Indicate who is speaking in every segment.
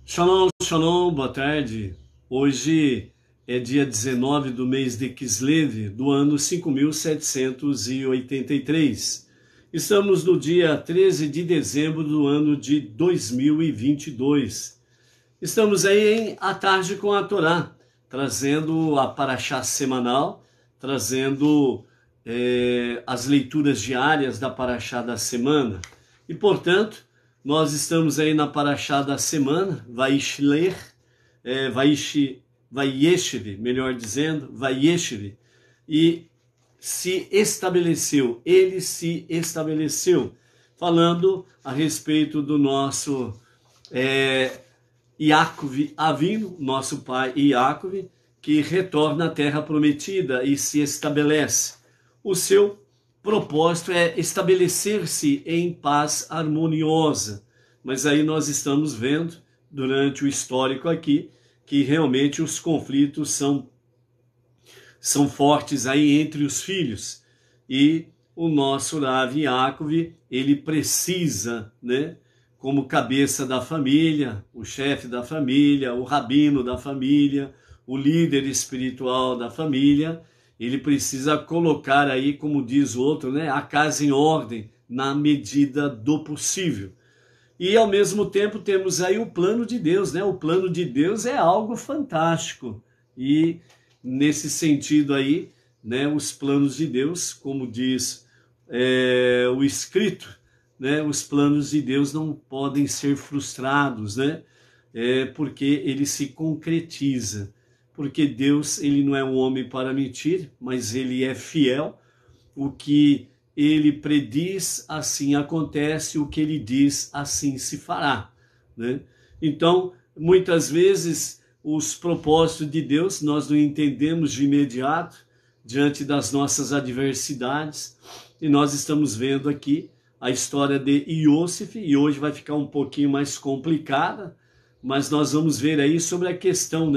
Speaker 1: Shalom, shalom, boa tarde. Hoje é dia 19 do mês de Kislev, do ano 5783. Estamos no dia 13 de dezembro do ano de 2022. Estamos aí em A Tarde com a Torá, trazendo a Parashá semanal, trazendo as leituras diárias da Parashá da semana. E, portanto, nós estamos aí na Parashá da semana, Vaishler, Vayeshev, melhor dizendo, Vayeshev, e ele se estabeleceu, falando a respeito do nosso Yaakov Avinu, nosso pai Yaakov, que retorna à terra prometida e se estabelece. O seu propósito é estabelecer-se em paz harmoniosa. Mas aí nós estamos vendo, durante o histórico aqui, que realmente os conflitos são fortes aí entre os filhos. E o nosso Rav Yaakov, ele precisa, como cabeça da família, o chefe da família, o rabino da família, o líder espiritual da família, ele precisa colocar aí, como diz o outro, a casa em ordem, na medida do possível. E ao mesmo tempo temos aí o plano de Deus, O plano de Deus é algo fantástico. E nesse sentido aí, os planos de Deus, como diz o escrito, os planos de Deus não podem ser frustrados, porque ele se concretiza. Porque Deus, ele não é um homem para mentir, mas ele é fiel. O que ele prediz, assim acontece, o que ele diz, assim se fará. Então, muitas vezes, os propósitos de Deus, nós não entendemos de imediato, diante das nossas adversidades, e nós estamos vendo aqui a história de Yosef, e hoje vai ficar um pouquinho mais complicada, mas nós vamos ver aí sobre a questão,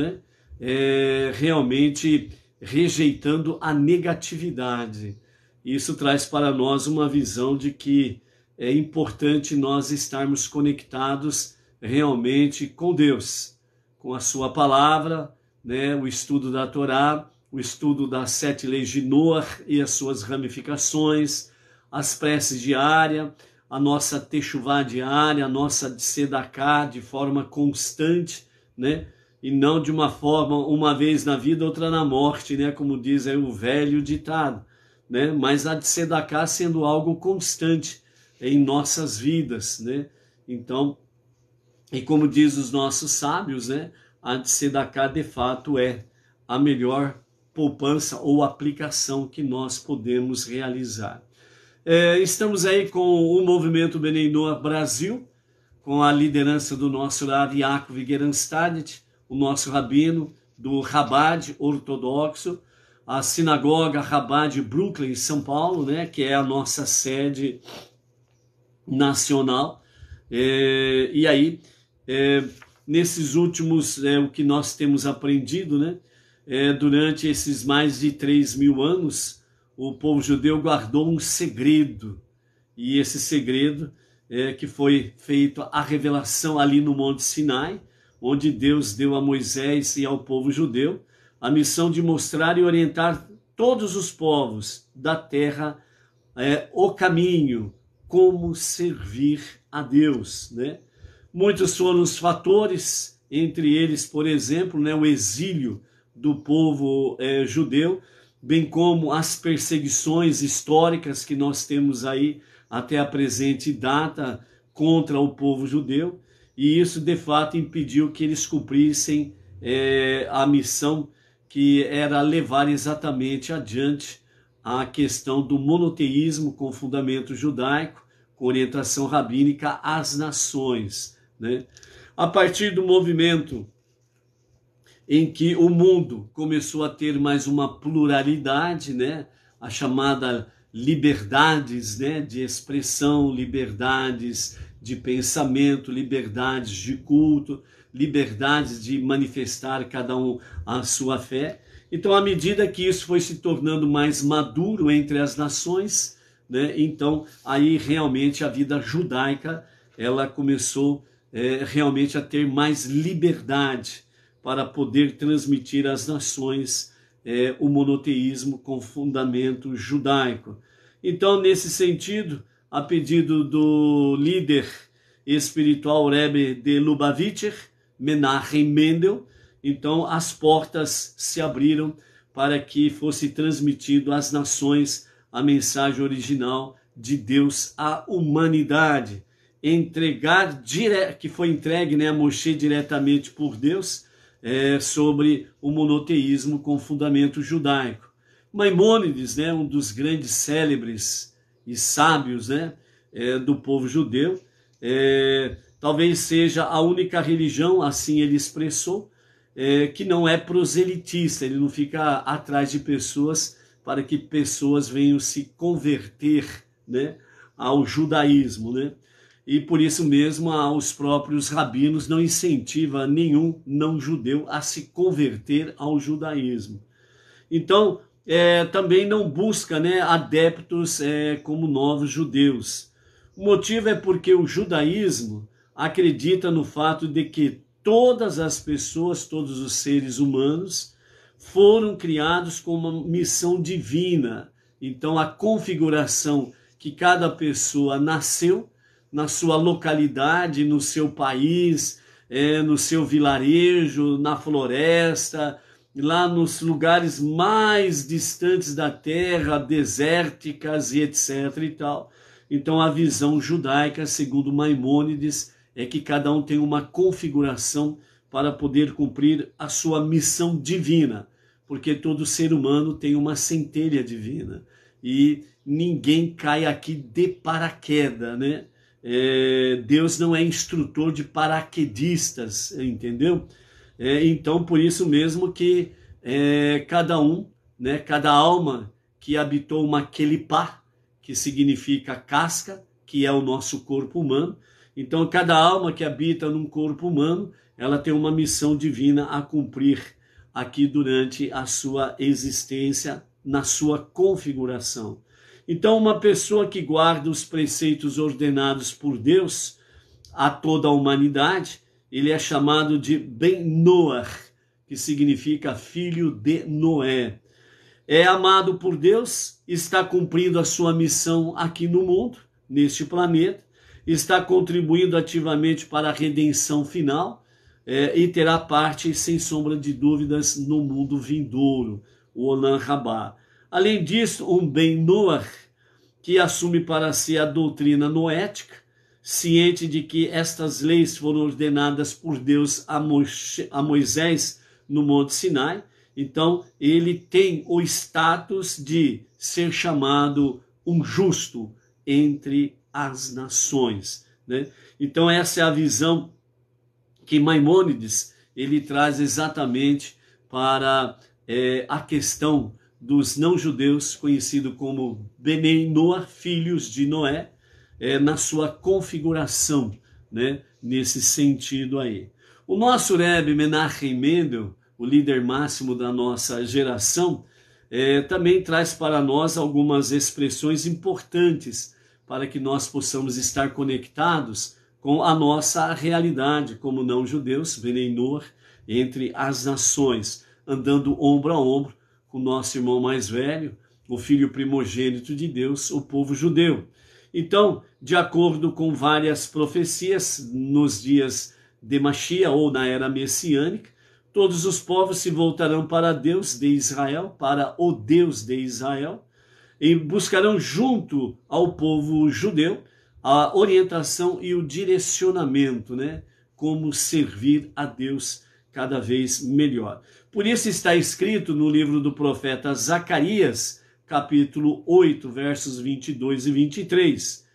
Speaker 1: realmente rejeitando a negatividade. Isso traz para nós uma visão de que é importante nós estarmos conectados realmente com Deus, com a sua palavra, o estudo da Torá, o estudo das 7 leis de Noah e as suas ramificações, as preces diárias, a nossa techuvá diária, a nossa tzedaká de forma constante, e não de uma forma, uma vez na vida, outra na morte, como diz aí o velho ditado, mas a tzedaká sendo algo constante em nossas vidas, Então, e como diz os nossos sábios, a tzedaká de fato é a melhor poupança ou aplicação que nós podemos realizar. Estamos aí com o movimento Bnei Noach Brasil, com a liderança do nosso Rav Yaakov Geranstadit, o nosso rabino do Chabad ortodoxo, a sinagoga Chabad Brooklyn, São Paulo, que é a nossa sede nacional. E aí, nesses últimos, o que nós temos aprendido, durante esses mais de 3.000 anos, o povo judeu guardou um segredo. E esse segredo que foi feito a revelação ali no Monte Sinai, onde Deus deu a Moisés e ao povo judeu a missão de mostrar e orientar todos os povos da terra o caminho, como servir a Deus. Muitos foram os fatores, entre eles, por exemplo, o exílio do povo judeu, bem como as perseguições históricas que nós temos aí até a presente data contra o povo judeu. E isso, de fato, impediu que eles cumprissem a missão que era levar exatamente adiante a questão do monoteísmo com fundamento judaico, com orientação rabínica às nações. A partir do movimento em que o mundo começou a ter mais uma pluralidade, a chamada liberdades de expressão, liberdades de pensamento, liberdades de culto, liberdades de manifestar cada um a sua fé. Então, à medida que isso foi se tornando mais maduro entre as nações, então aí realmente a vida judaica ela começou realmente a ter mais liberdade para poder transmitir às nações o monoteísmo com fundamento judaico. Então, nesse sentido, a pedido do líder espiritual Rebbe de Lubavitcher, Menachem Mendel, então as portas se abriram para que fosse transmitido às nações a mensagem original de Deus à humanidade, que foi entregue, a Moshe diretamente por Deus, sobre o monoteísmo com fundamento judaico. Maimônides, um dos grandes célebres e sábios, do povo judeu, talvez seja a única religião, assim ele expressou, que não é proselitista, ele não fica atrás de pessoas para que pessoas venham se converter, ao judaísmo, E por isso mesmo os próprios rabinos não incentivam nenhum não-judeu a se converter ao judaísmo. Então, também não busca adeptos como novos judeus. O motivo é porque o judaísmo acredita no fato de que todas as pessoas, todos os seres humanos, foram criados com uma missão divina. Então, a configuração que cada pessoa nasceu na sua localidade, no seu país, no seu vilarejo, na floresta, lá nos lugares mais distantes da terra, desérticas e etc. e tal. Então, a visão judaica, segundo Maimônides, é que cada um tem uma configuração para poder cumprir a sua missão divina, porque todo ser humano tem uma centelha divina e ninguém cai aqui de paraquedas, Deus não é instrutor de paraquedistas, entendeu? Então, por isso mesmo que cada um, cada alma que habitou uma kelipá, que significa casca, que é o nosso corpo humano. Então, cada alma que habita num corpo humano, ela tem uma missão divina a cumprir aqui durante a sua existência, na sua configuração. Então, uma pessoa que guarda os preceitos ordenados por Deus a toda a humanidade, ele é chamado de Ben Noach, que significa filho de Noé. É amado por Deus, está cumprindo a sua missão aqui no mundo, neste planeta, está contribuindo ativamente para a redenção final e terá parte, sem sombra de dúvidas, no mundo vindouro, o Olam Rabá. Além disso, um Ben Noach, que assume para si a doutrina noética, ciente de que estas leis foram ordenadas por Deus a Moisés no Monte Sinai. Então, ele tem o status de ser chamado um justo entre as nações, Então, essa é a visão que Maimônides ele traz exatamente para a questão dos não-judeus, conhecido como Benei Noah, filhos de Noé, na sua configuração, nesse sentido aí. O nosso Rebbe Menachem Mendel, o líder máximo da nossa geração, também traz para nós algumas expressões importantes para que nós possamos estar conectados com a nossa realidade como não-judeus, Benei Noah, entre as nações, andando ombro a ombro com o nosso irmão mais velho, o filho primogênito de Deus, o povo judeu. Então, de acordo com várias profecias, nos dias de Mashiach, ou na era messiânica, todos os povos se voltarão para Deus de Israel, para o Deus de Israel, e buscarão junto ao povo judeu a orientação e o direcionamento, como servir a Deus cada vez melhor. Por isso está escrito no livro do profeta Zacarias, capítulo 8, versos 22 e 23.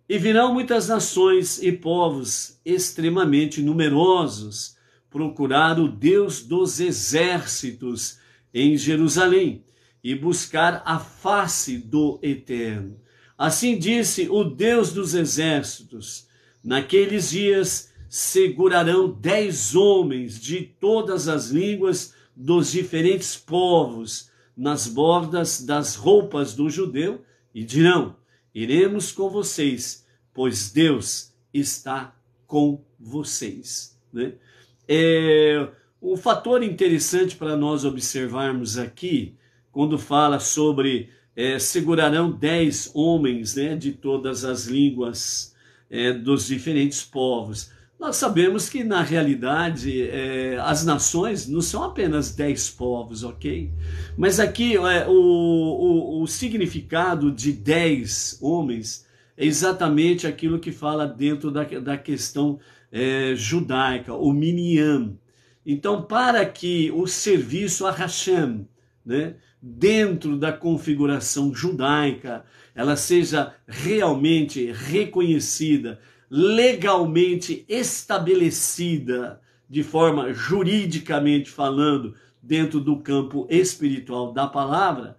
Speaker 1: E virão muitas nações e povos extremamente numerosos procurar o Deus dos exércitos em Jerusalém e buscar a face do Eterno. Assim disse o Deus dos exércitos: naqueles dias segurarão 10 homens de todas as línguas dos diferentes povos nas bordas das roupas do judeu e dirão: iremos com vocês, pois Deus está com vocês, né? Um fator interessante para nós observarmos aqui, quando fala sobre segurarão 10 homens, né, de todas as línguas dos diferentes povos. Nós sabemos que, na realidade, as nações não são apenas 10 povos, ok? Mas aqui o significado de 10 homens é exatamente aquilo que fala dentro da questão judaica, o minyan. Então, para que o serviço a Hashem, né, dentro da configuração judaica, ela seja realmente reconhecida, legalmente estabelecida, de forma juridicamente falando, dentro do campo espiritual da palavra,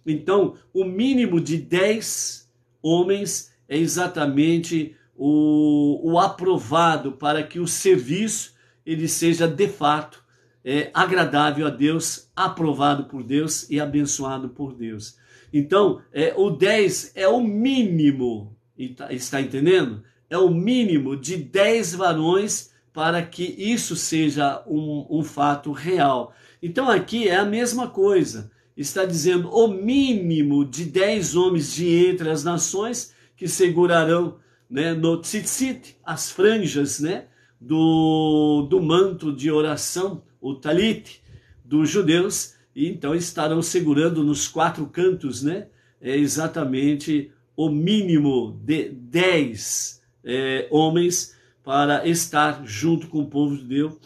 Speaker 1: então o mínimo de 10 homens é exatamente o aprovado para que o serviço ele seja de fato agradável a Deus, aprovado por Deus e abençoado por Deus. Então, o 10 é o mínimo, está entendendo? É o mínimo de 10 varões para que isso seja um fato real. Então aqui é a mesma coisa. Está dizendo o mínimo de 10 homens de entre as nações que segurarão, né, no tzitzit, as franjas, né, do manto de oração, o talit, dos judeus, e então estarão segurando nos 4 cantos, né, exatamente o mínimo de 10 homens para estar junto com o povo judeu,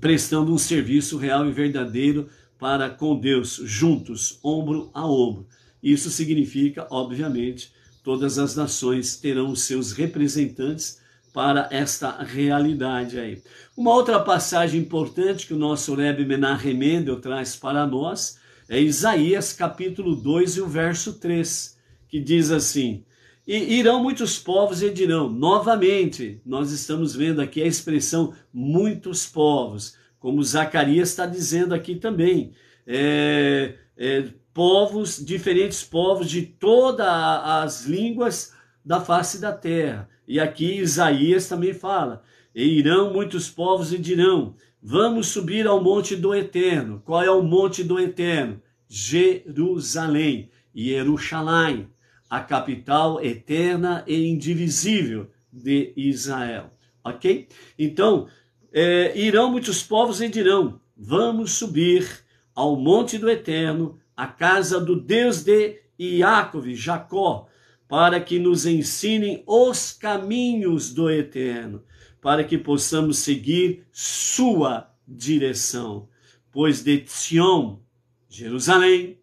Speaker 1: prestando um serviço real e verdadeiro para com Deus, juntos, ombro a ombro. Isso significa, obviamente, todas as nações terão os seus representantes para esta realidade aí. Uma outra passagem importante que o nosso Rebbe Menahem Mendel traz para nós é Isaías capítulo 2 e o verso 3, que diz assim: e irão muitos povos e dirão, novamente, nós estamos vendo aqui a expressão muitos povos, como Zacarias está dizendo aqui também, povos, diferentes povos de todas as línguas da face da terra. E aqui Isaías também fala, e irão muitos povos e dirão, vamos subir ao monte do Eterno. Qual é o monte do Eterno? Jerusalém, Yerushalayim, a capital eterna e indivisível de Israel, ok? Então, irão muitos povos e dirão, vamos subir ao monte do Eterno, a casa do Deus de Iacove, Jacó, para que nos ensinem os caminhos do Eterno, para que possamos seguir sua direção. Pois de Sion, Jerusalém,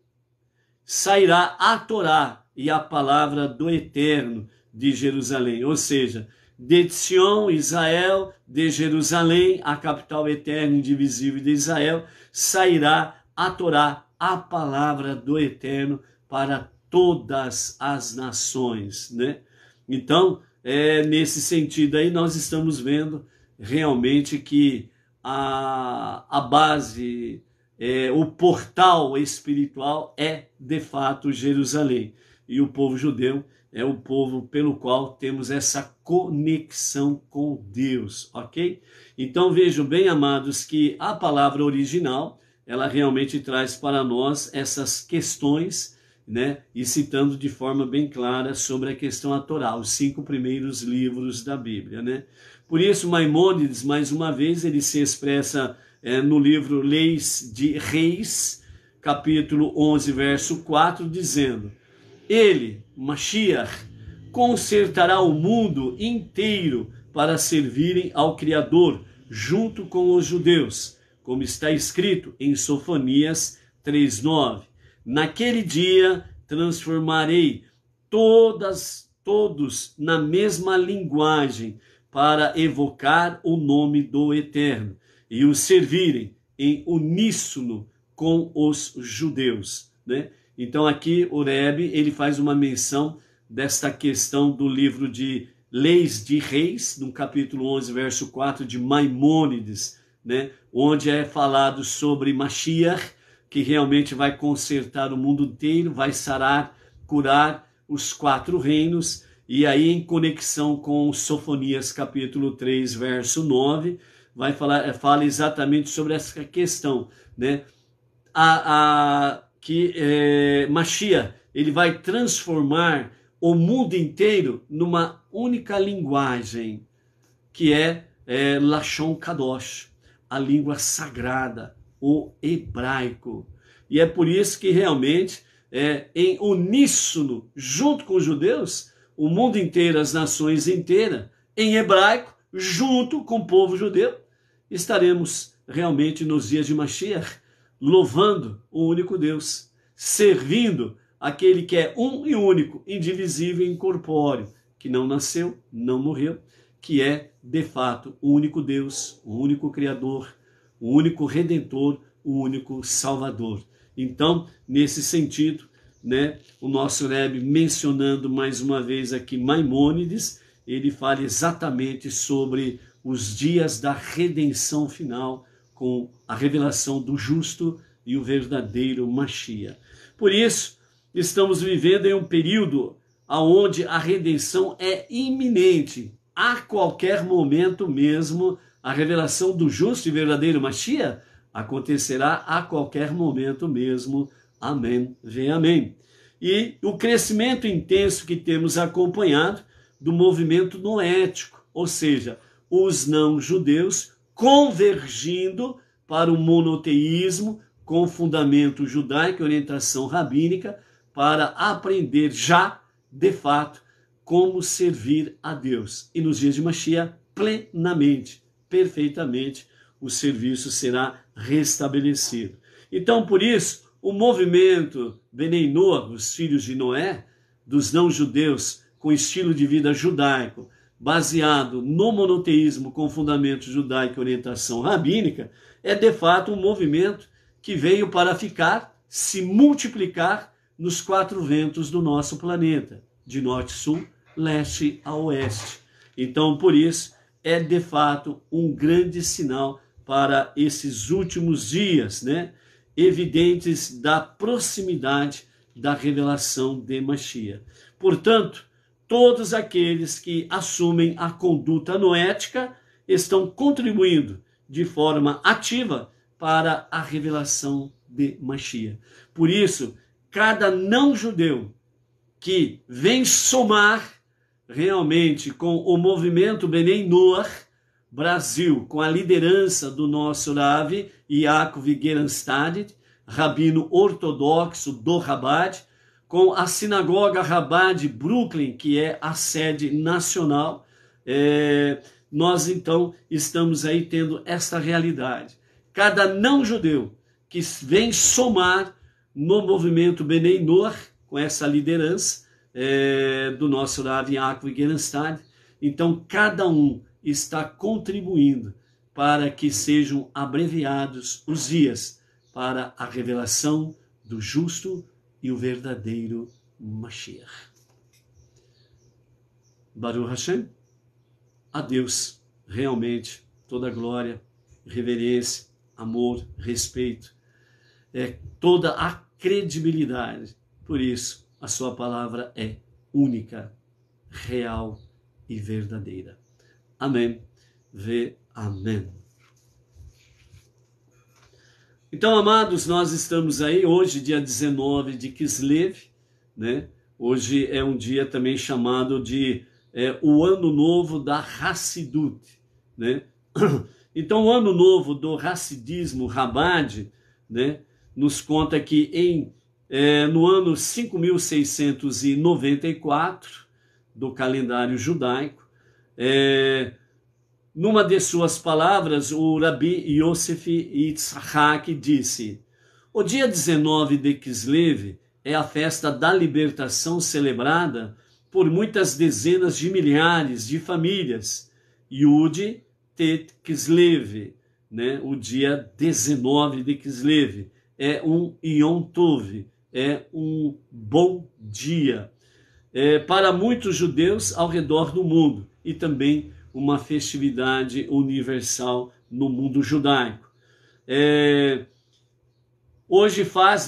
Speaker 1: sairá a Torá e a palavra do Eterno de Jerusalém. Ou seja, de Sion, Israel, de Jerusalém, a capital eterna e indivisível de Israel, sairá a Torá, a palavra do Eterno para todas as nações, né? Então, nesse sentido aí, nós estamos vendo realmente que a base, o portal espiritual é, de fato, Jerusalém. E o povo judeu é o povo pelo qual temos essa conexão com Deus, ok? Então, vejam bem, amados, que a palavra original, ela realmente traz para nós essas questões, né? E citando de forma bem clara sobre a questão da Torá, os 5 primeiros livros da Bíblia, né? Por isso, Maimônides, mais uma vez, ele se expressa no livro Leis de Reis, capítulo 11, verso 4, dizendo: ele, Mashiach, consertará o mundo inteiro para servirem ao Criador, junto com os judeus, como está escrito em Sofonias 3:9. Naquele dia transformarei todos na mesma linguagem para evocar o nome do Eterno e os servirem em uníssono com os judeus, né? Então aqui o Rebbe, ele faz uma menção desta questão do livro de Leis de Reis, no capítulo 11, verso 4 de Maimônides, né? Onde é falado sobre Mashiach, que realmente vai consertar o mundo inteiro, vai sarar, curar os 4 reinos, E aí, em conexão com Sofonias capítulo 3, verso 9, fala exatamente sobre essa questão, né? Mashiach, ele vai transformar o mundo inteiro numa única linguagem, que é Lashon Kadosh, a língua sagrada, o hebraico. E é por isso que realmente, em uníssono, junto com os judeus, o mundo inteiro, as nações inteiras, em hebraico, junto com o povo judeu, estaremos realmente nos dias de Mashiach, louvando o único Deus, servindo aquele que é um e único, indivisível e incorpóreo, que não nasceu, não morreu, que é, de fato, o único Deus, o único Criador, o único Redentor, o único Salvador. Então, nesse sentido, né, o nosso Rebbe, mencionando mais uma vez aqui Maimônides, ele fala exatamente sobre os dias da redenção final, com a revelação do justo e o verdadeiro Mashiach. Por isso, estamos vivendo em um período onde a redenção é iminente. A qualquer momento mesmo, a revelação do justo e verdadeiro Mashiach acontecerá a qualquer momento mesmo. Amém. Vem amém. E o crescimento intenso que temos acompanhado do movimento noético, ou seja, os não-judeus convergindo para o monoteísmo com fundamento judaico e orientação rabínica para aprender já, de fato, como servir a Deus. E nos dias de Mashiach, plenamente, perfeitamente, o serviço será restabelecido. Então, por isso, o movimento Benei Noach, os filhos de Noé, dos não-judeus, com estilo de vida judaico, baseado no monoteísmo com fundamento judaico e orientação rabínica, é de fato um movimento que veio para ficar, se multiplicar nos quatro ventos do nosso planeta, de norte a sul, leste a oeste. Então, por isso, é de fato um grande sinal para esses últimos dias, né? Evidentes da proximidade da revelação de Mashiach. Portanto, todos aqueles que assumem a conduta noética estão contribuindo de forma ativa para a revelação de Mashiach. Por isso, cada não-judeu que vem somar realmente com o movimento Benei Noach Brasil, com a liderança do nosso Rav Yaakov Geranstad, rabino ortodoxo do Chabad, com a sinagoga Chabad Brooklyn, que é a sede nacional, nós então estamos aí tendo esta realidade. Cada não-judeu que vem somar no movimento Benei Noach, com essa liderança do nosso Rav Yaakov Geranstad, então cada um está contribuindo para que sejam abreviados os dias para a revelação do justo e o verdadeiro Mashiach. Baruch Hashem, a Deus realmente toda glória, reverência, amor, respeito, toda a credibilidade. Por isso, a sua palavra é única, real e verdadeira. Amém. Vê amém. Então, amados, nós estamos aí hoje, dia 19 de Kislev, né? Hoje é um dia também chamado de o Ano Novo da Hassidut, né? Então, o Ano Novo do Hassidismo Chabad, né, nos conta que no ano 5694 do calendário judaico, numa de suas palavras, o Rabi Yosef Yitzhak disse: o dia 19 de Kislev é a festa da libertação celebrada por muitas dezenas de milhares de famílias. Yud Tet Kislev, né? O dia 19 de Kislev é um Yom Tov, é um bom dia para muitos judeus ao redor do mundo e também uma festividade universal no mundo judaico. Hoje faz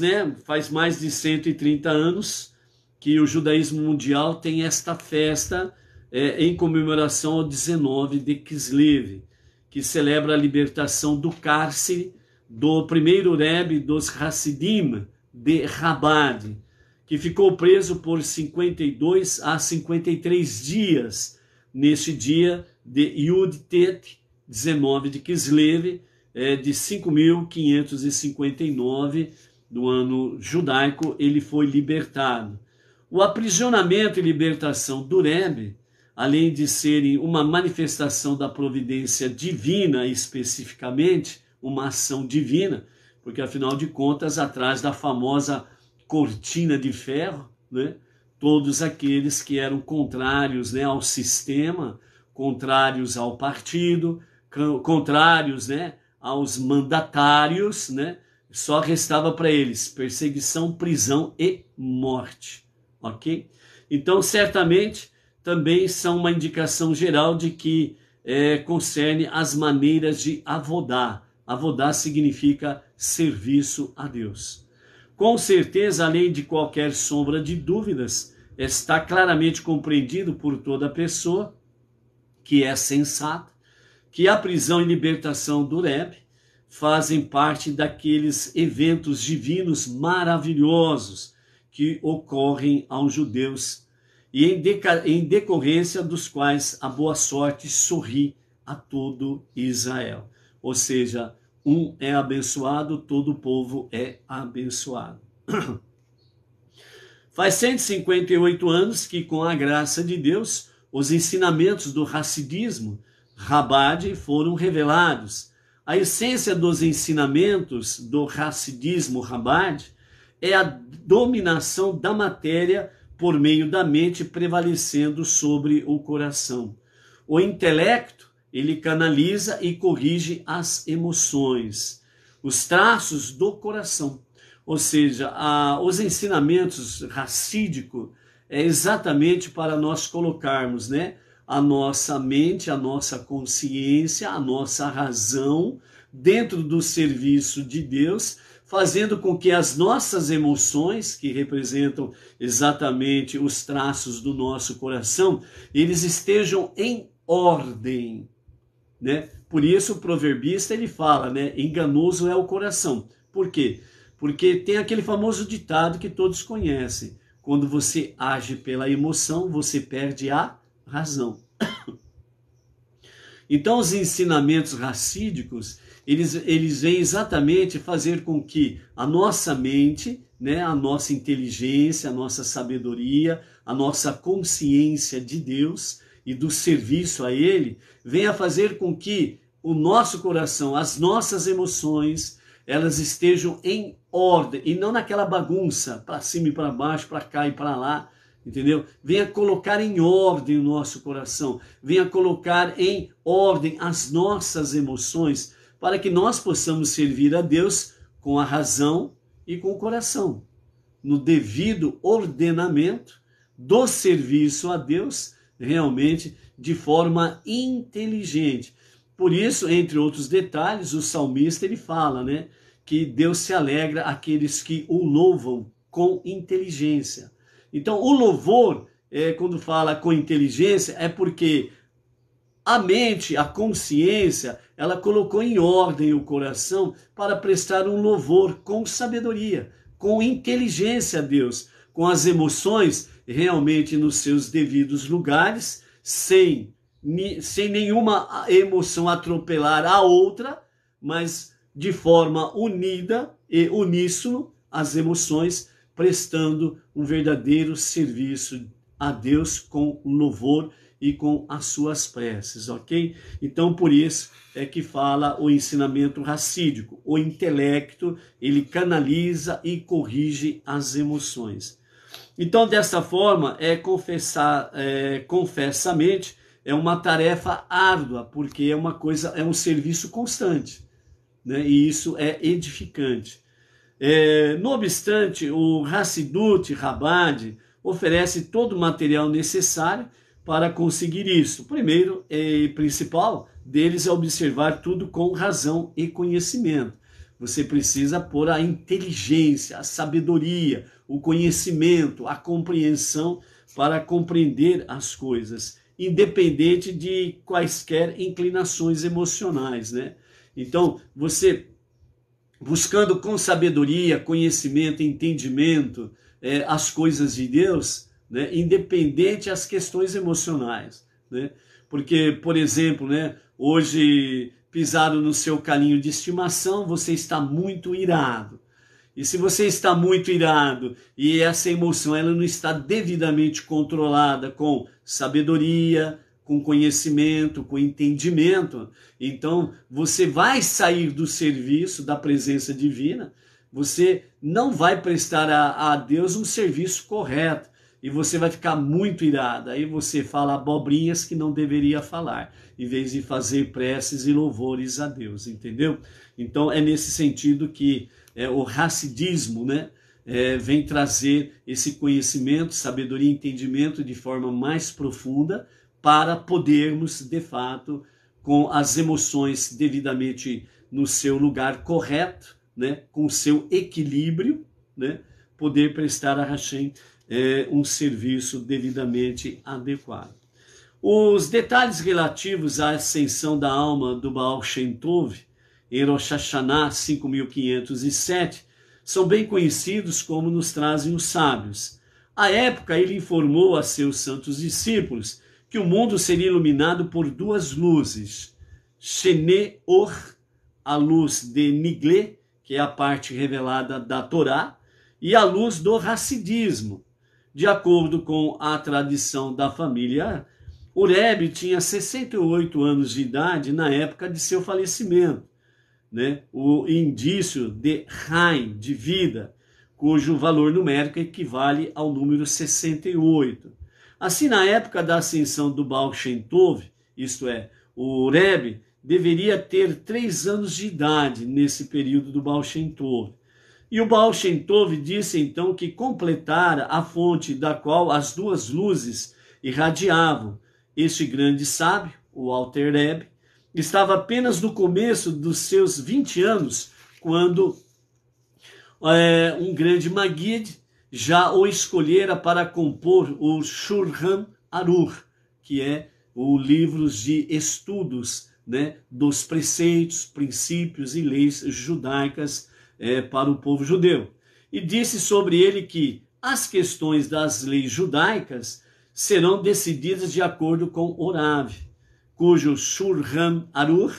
Speaker 1: mais de 130 anos que o judaísmo mundial tem esta festa em comemoração ao 19 de Kislev, que celebra a libertação do cárcere do primeiro Rebbe dos Hassidim de Chabad, que ficou preso por 52 a 53 dias, neste dia de Yud Tet, 19 de Kislev, de 5.559 do ano judaico, ele foi libertado. O aprisionamento e libertação do Rebbe, além de serem uma manifestação da providência divina especificamente, uma ação divina, porque afinal de contas, atrás da famosa cortina de ferro, né, todos aqueles que eram contrários, né, ao sistema, contrários ao partido, contrários, né, aos mandatários, né, só restava para eles perseguição, prisão e morte, ok? Então, certamente, também são uma indicação geral de que concerne as maneiras de avodar. Avodar significa serviço a Deus. Com certeza, além de qualquer sombra de dúvidas, está claramente compreendido por toda pessoa que é sensata, que a prisão e libertação do Rebbe fazem parte daqueles eventos divinos maravilhosos que ocorrem aos judeus e em decorrência dos quais a boa sorte sorri a todo Israel. Ou seja, um é abençoado, todo o povo é abençoado. Faz 158 anos que, com a graça de Deus, os ensinamentos do Hassidismo, Chabad, foram revelados. A essência dos ensinamentos do Hassidismo Chabad é a dominação da matéria por meio da mente prevalecendo sobre o coração. O intelecto, ele canaliza e corrige as emoções, os traços do coração. Ou seja, os ensinamentos racídicos é exatamente para nós colocarmos, né, a nossa mente, a nossa consciência, a nossa razão dentro do serviço de Deus, fazendo com que as nossas emoções, que representam exatamente os traços do nosso coração, eles estejam em ordem, né? Por isso o proverbista ele fala, né, enganoso é o coração. Por quê? Porque tem aquele famoso ditado que todos conhecem: quando você age pela emoção, você perde a razão. Então os ensinamentos racídicos, eles vêm exatamente fazer com que a nossa mente, né, a nossa inteligência, a nossa sabedoria, a nossa consciência de Deus e do serviço a Ele, venha fazer com que o nosso coração, as nossas emoções, elas estejam em ordem e não naquela bagunça, para cima e para baixo, para cá e para lá, entendeu? Venha colocar em ordem o nosso coração, venha colocar em ordem as nossas emoções, para que nós possamos servir a Deus com a razão e com o coração, no devido ordenamento do serviço a Deus, realmente de forma inteligente. Por isso, entre outros detalhes, o salmista ele fala, né, que Deus se alegra aqueles que o louvam com inteligência. Então, o louvor, quando fala com inteligência, é porque a mente, a consciência, ela colocou em ordem o coração para prestar um louvor com sabedoria, com inteligência a Deus, com as emoções realmente nos seus devidos lugares, sem nenhuma emoção atropelar a outra, mas de forma unida e uníssono as emoções, prestando um verdadeiro serviço a Deus com louvor e com as suas preces, ok? Então, por isso é que fala o ensinamento racídico. O intelecto, ele canaliza e corrige as emoções. Então, dessa forma, confessamente, é uma tarefa árdua, porque é um serviço constante, né? E isso é edificante. No obstante, o Hassidut Chabad oferece todo o material necessário para conseguir isso. Primeiro e principal deles é observar tudo com razão e conhecimento. Você precisa pôr a inteligência, a sabedoria, o conhecimento, a compreensão para compreender as coisas, independente de quaisquer inclinações emocionais, né? Então, você buscando com sabedoria, conhecimento, entendimento, as coisas de Deus, né? Independente das questões emocionais, né? Porque, por exemplo, né, hoje pisaram no seu calinho de estimação, você está muito irado. E se você está muito irado e essa emoção ela não está devidamente controlada com sabedoria, com conhecimento, com entendimento, então você vai sair do serviço da presença divina, você não vai prestar a Deus um serviço correto e você vai ficar muito irado. Aí você fala abobrinhas que não deveria falar, em vez de fazer preces e louvores a Deus, entendeu? Então é nesse sentido que o racidismo, né, vem trazer esse conhecimento, sabedoria e entendimento de forma mais profunda para podermos, de fato, com as emoções devidamente no seu lugar correto, né, com o seu equilíbrio, né, poder prestar a Hashem um serviço devidamente adequado. Os detalhes relativos à ascensão da alma do Baal Shem Tov, em Rosh Hashanah 5507, são bem conhecidos como nos trazem os sábios. À época, ele informou a seus santos discípulos que o mundo seria iluminado por duas luzes, Shene Or, a luz de Niglé, que é a parte revelada da Torá, e a luz do Hassidismo. De acordo com a tradição da família, o Rebbe tinha 68 anos de idade na época de seu falecimento, né? O indício de Haim, de vida, cujo valor numérico equivale ao número 68. Assim, na época da ascensão do Baal Shem Tov, isto é, o Rebbe deveria ter 3 anos de idade nesse período do Baal Shem Tov. E o Baal Shem Tov disse então que completara a fonte da qual as duas luzes irradiavam. Este grande sábio, o Alter Rebbe, estava apenas no começo dos seus 20 anos, quando um grande Maguid já o escolhera para compor o Shulchan Aruch, que é o livro de estudos, né, dos preceitos, princípios e leis judaicas para o povo judeu. E disse sobre ele que as questões das leis judaicas serão decididas de acordo com o Rav, cujo Shulchan Aruch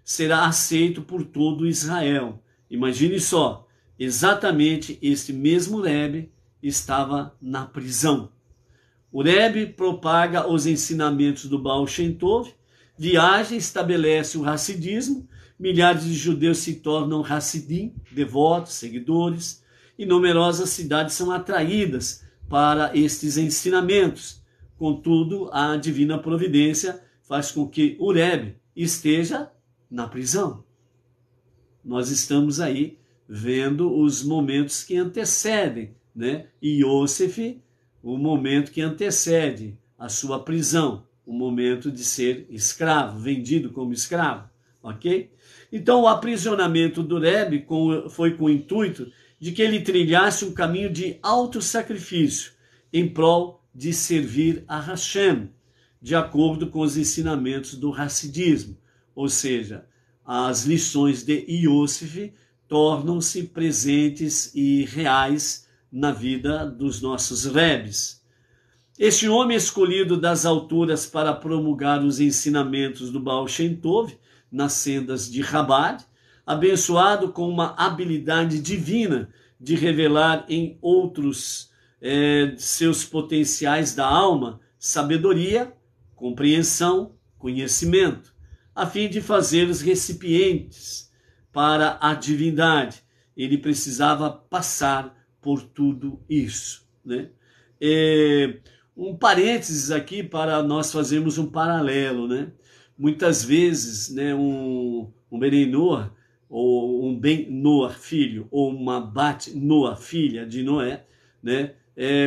Speaker 1: será aceito por todo Israel. Imagine só, exatamente este mesmo Rebbe estava na prisão. O Rebbe propaga os ensinamentos do Baal Shem Tov, viaja e estabelece o Hassidismo, milhares de judeus se tornam Hassidim, devotos, seguidores, e numerosas cidades são atraídas para estes ensinamentos. Contudo, a divina providência faz com que o Rebbe esteja na prisão. Nós estamos aí vendo os momentos que antecedem, né? Yosef, o momento que antecede a sua prisão, o momento de ser escravo, vendido como escravo, ok? Então, o aprisionamento do Rebbe foi com o intuito de que ele trilhasse um caminho de autossacrifício em prol de servir a Hashem, de acordo com os ensinamentos do Hassidismo, ou seja, as lições de Yosef tornam-se presentes e reais na vida dos nossos Rebbes. Este homem escolhido das alturas para promulgar os ensinamentos do Baal Shem Tov nas sendas de Chabad, abençoado com uma habilidade divina de revelar em outros seus potenciais da alma, sabedoria, compreensão, conhecimento, a fim de fazê-los recipientes para a divindade. Ele precisava passar por tudo isso, né? Um parênteses aqui para nós fazermos um paralelo, né? Muitas vezes, né, um Benei Noah, ou um Ben Noah filho, ou uma Bat Noah filha de Noé, né,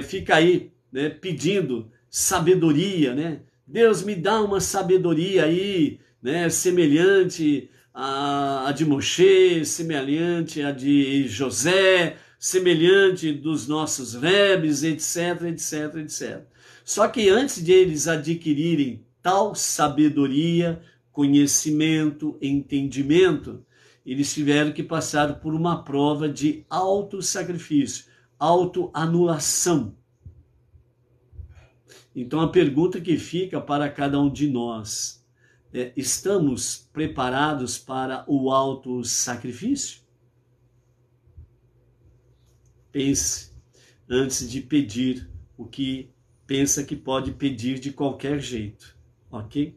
Speaker 1: fica aí, né, pedindo sabedoria, né? Deus me dá uma sabedoria aí, né, semelhante a de Moshe, semelhante a de José, semelhante dos nossos rebes, etc, etc, etc. Só que antes de eles adquirirem tal sabedoria, conhecimento, entendimento, eles tiveram que passar por uma prova de autossacrifício, autoanulação. Então a pergunta que fica para cada um de nós é: estamos preparados para o autossacrifício? Pense antes de pedir o que pensa que pode pedir de qualquer jeito, ok?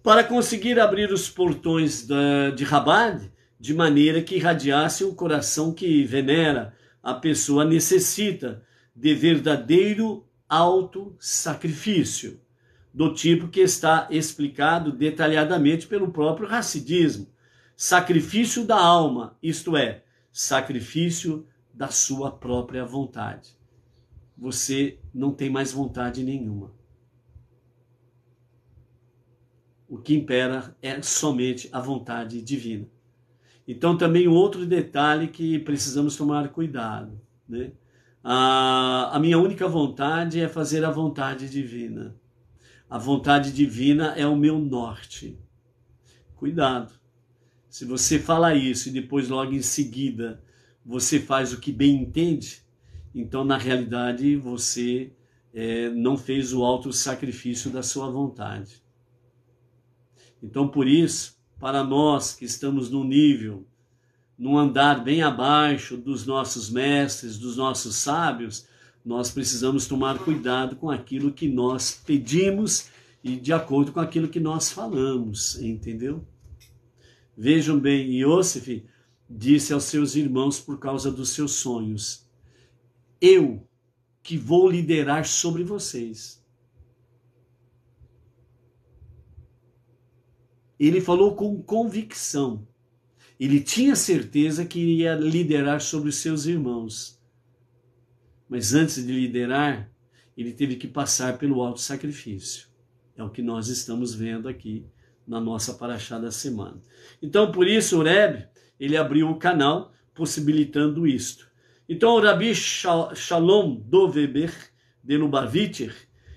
Speaker 1: Para conseguir abrir os portões de Rabat, de maneira que irradiasse o coração que venera, a pessoa necessita de verdadeiro autossacrifício, do tipo que está explicado detalhadamente pelo próprio Hassidismo. Sacrifício da alma, isto é, sacrifício da sua própria vontade. Você não tem mais vontade nenhuma. O que impera é somente a vontade divina. Então também outro detalhe que precisamos tomar cuidado, né? A minha única vontade é fazer a vontade divina. A vontade divina é o meu norte. Cuidado. Se você fala isso e depois logo em seguida você faz o que bem entende, então na realidade você não fez o autossacrifício da sua vontade. Então por isso, para nós que estamos num nível, num andar bem abaixo dos nossos mestres, dos nossos sábios, nós precisamos tomar cuidado com aquilo que nós pedimos e de acordo com aquilo que nós falamos, entendeu? Vejam bem, Iosif disse aos seus irmãos por causa dos seus sonhos: eu que vou liderar sobre vocês. Ele falou com convicção. Ele tinha certeza que iria liderar sobre os seus irmãos. Mas antes de liderar, ele teve que passar pelo autossacrifício. É o que nós estamos vendo aqui na nossa paraxá da semana. Então, por isso, o Rebbe, ele abriu o canal, possibilitando isto. Então, o Rabi Shalom Doveber de Lubavitcher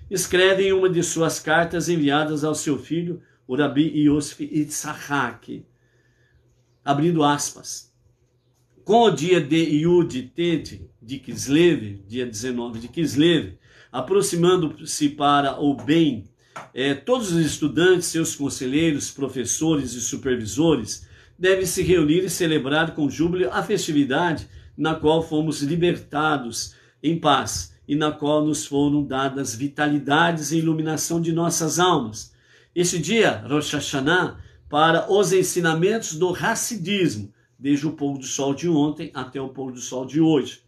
Speaker 1: escreve em uma de suas cartas enviadas ao seu filho, o Rabi Yosef Yitzhak, abrindo aspas: com o dia de Yud Tet de Kislev, dia 19 de Kislev, aproximando-se para o bem, todos os estudantes, seus conselheiros, professores e supervisores devem se reunir e celebrar com júbilo a festividade na qual fomos libertados em paz e na qual nos foram dadas vitalidades e iluminação de nossas almas. Este dia, Rosh Hashanah, para os ensinamentos do Hassidismo, desde o pôr do sol de ontem até o pôr do sol de hoje,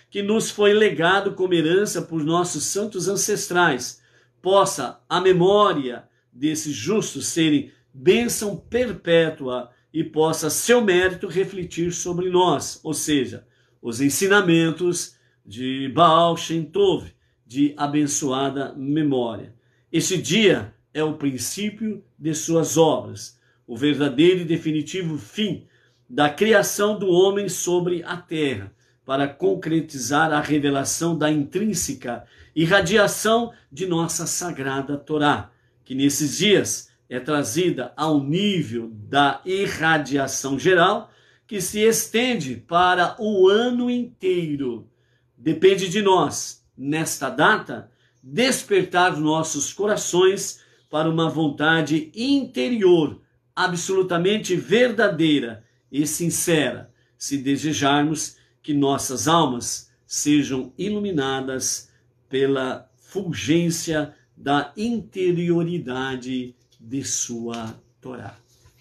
Speaker 1: que nos foi legado como herança por nossos santos ancestrais, possa a memória desses justos serem bênção perpétua e possa seu mérito refletir sobre nós, ou seja, os ensinamentos de Baal Shem Tov, de abençoada memória. Este dia é o princípio de suas obras, o verdadeiro e definitivo fim da criação do homem sobre a terra, para concretizar a revelação da intrínseca irradiação de nossa sagrada Torá, que nesses dias é trazida ao nível da irradiação geral, que se estende para o ano inteiro. Depende de nós, nesta data, despertar nossos corações para uma vontade interior, absolutamente verdadeira e sincera, se desejarmos que nossas almas sejam iluminadas pela fulgência da interioridade de sua Torá.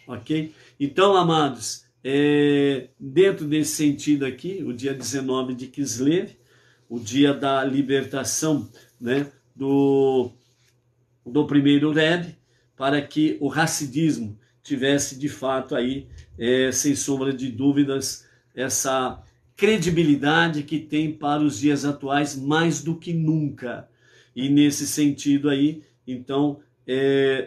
Speaker 1: Ok? Então, amados, dentro desse sentido aqui, o dia 19 de Kislev, o dia da libertação, né, do primeiro Rebbe, para que o Hassidismo tivesse de fato aí, sem sombra de dúvidas, essa credibilidade que tem para os dias atuais mais do que nunca. E nesse sentido aí, então,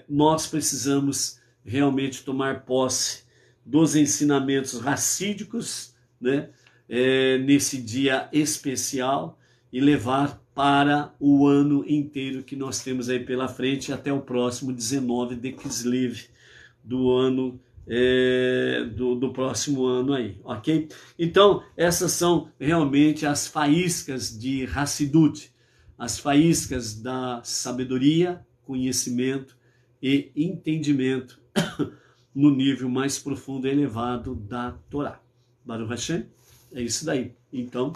Speaker 1: nós precisamos realmente tomar posse dos ensinamentos racídicos, né? nesse dia especial e levar para o ano inteiro que nós temos aí pela frente, até o próximo 19 de Kislev do ano do próximo ano aí, ok? Então, essas são realmente as faíscas de Hassidut, as faíscas da sabedoria, conhecimento e entendimento no nível mais profundo e elevado da Torá. Baruch Hashem, é isso daí. Então,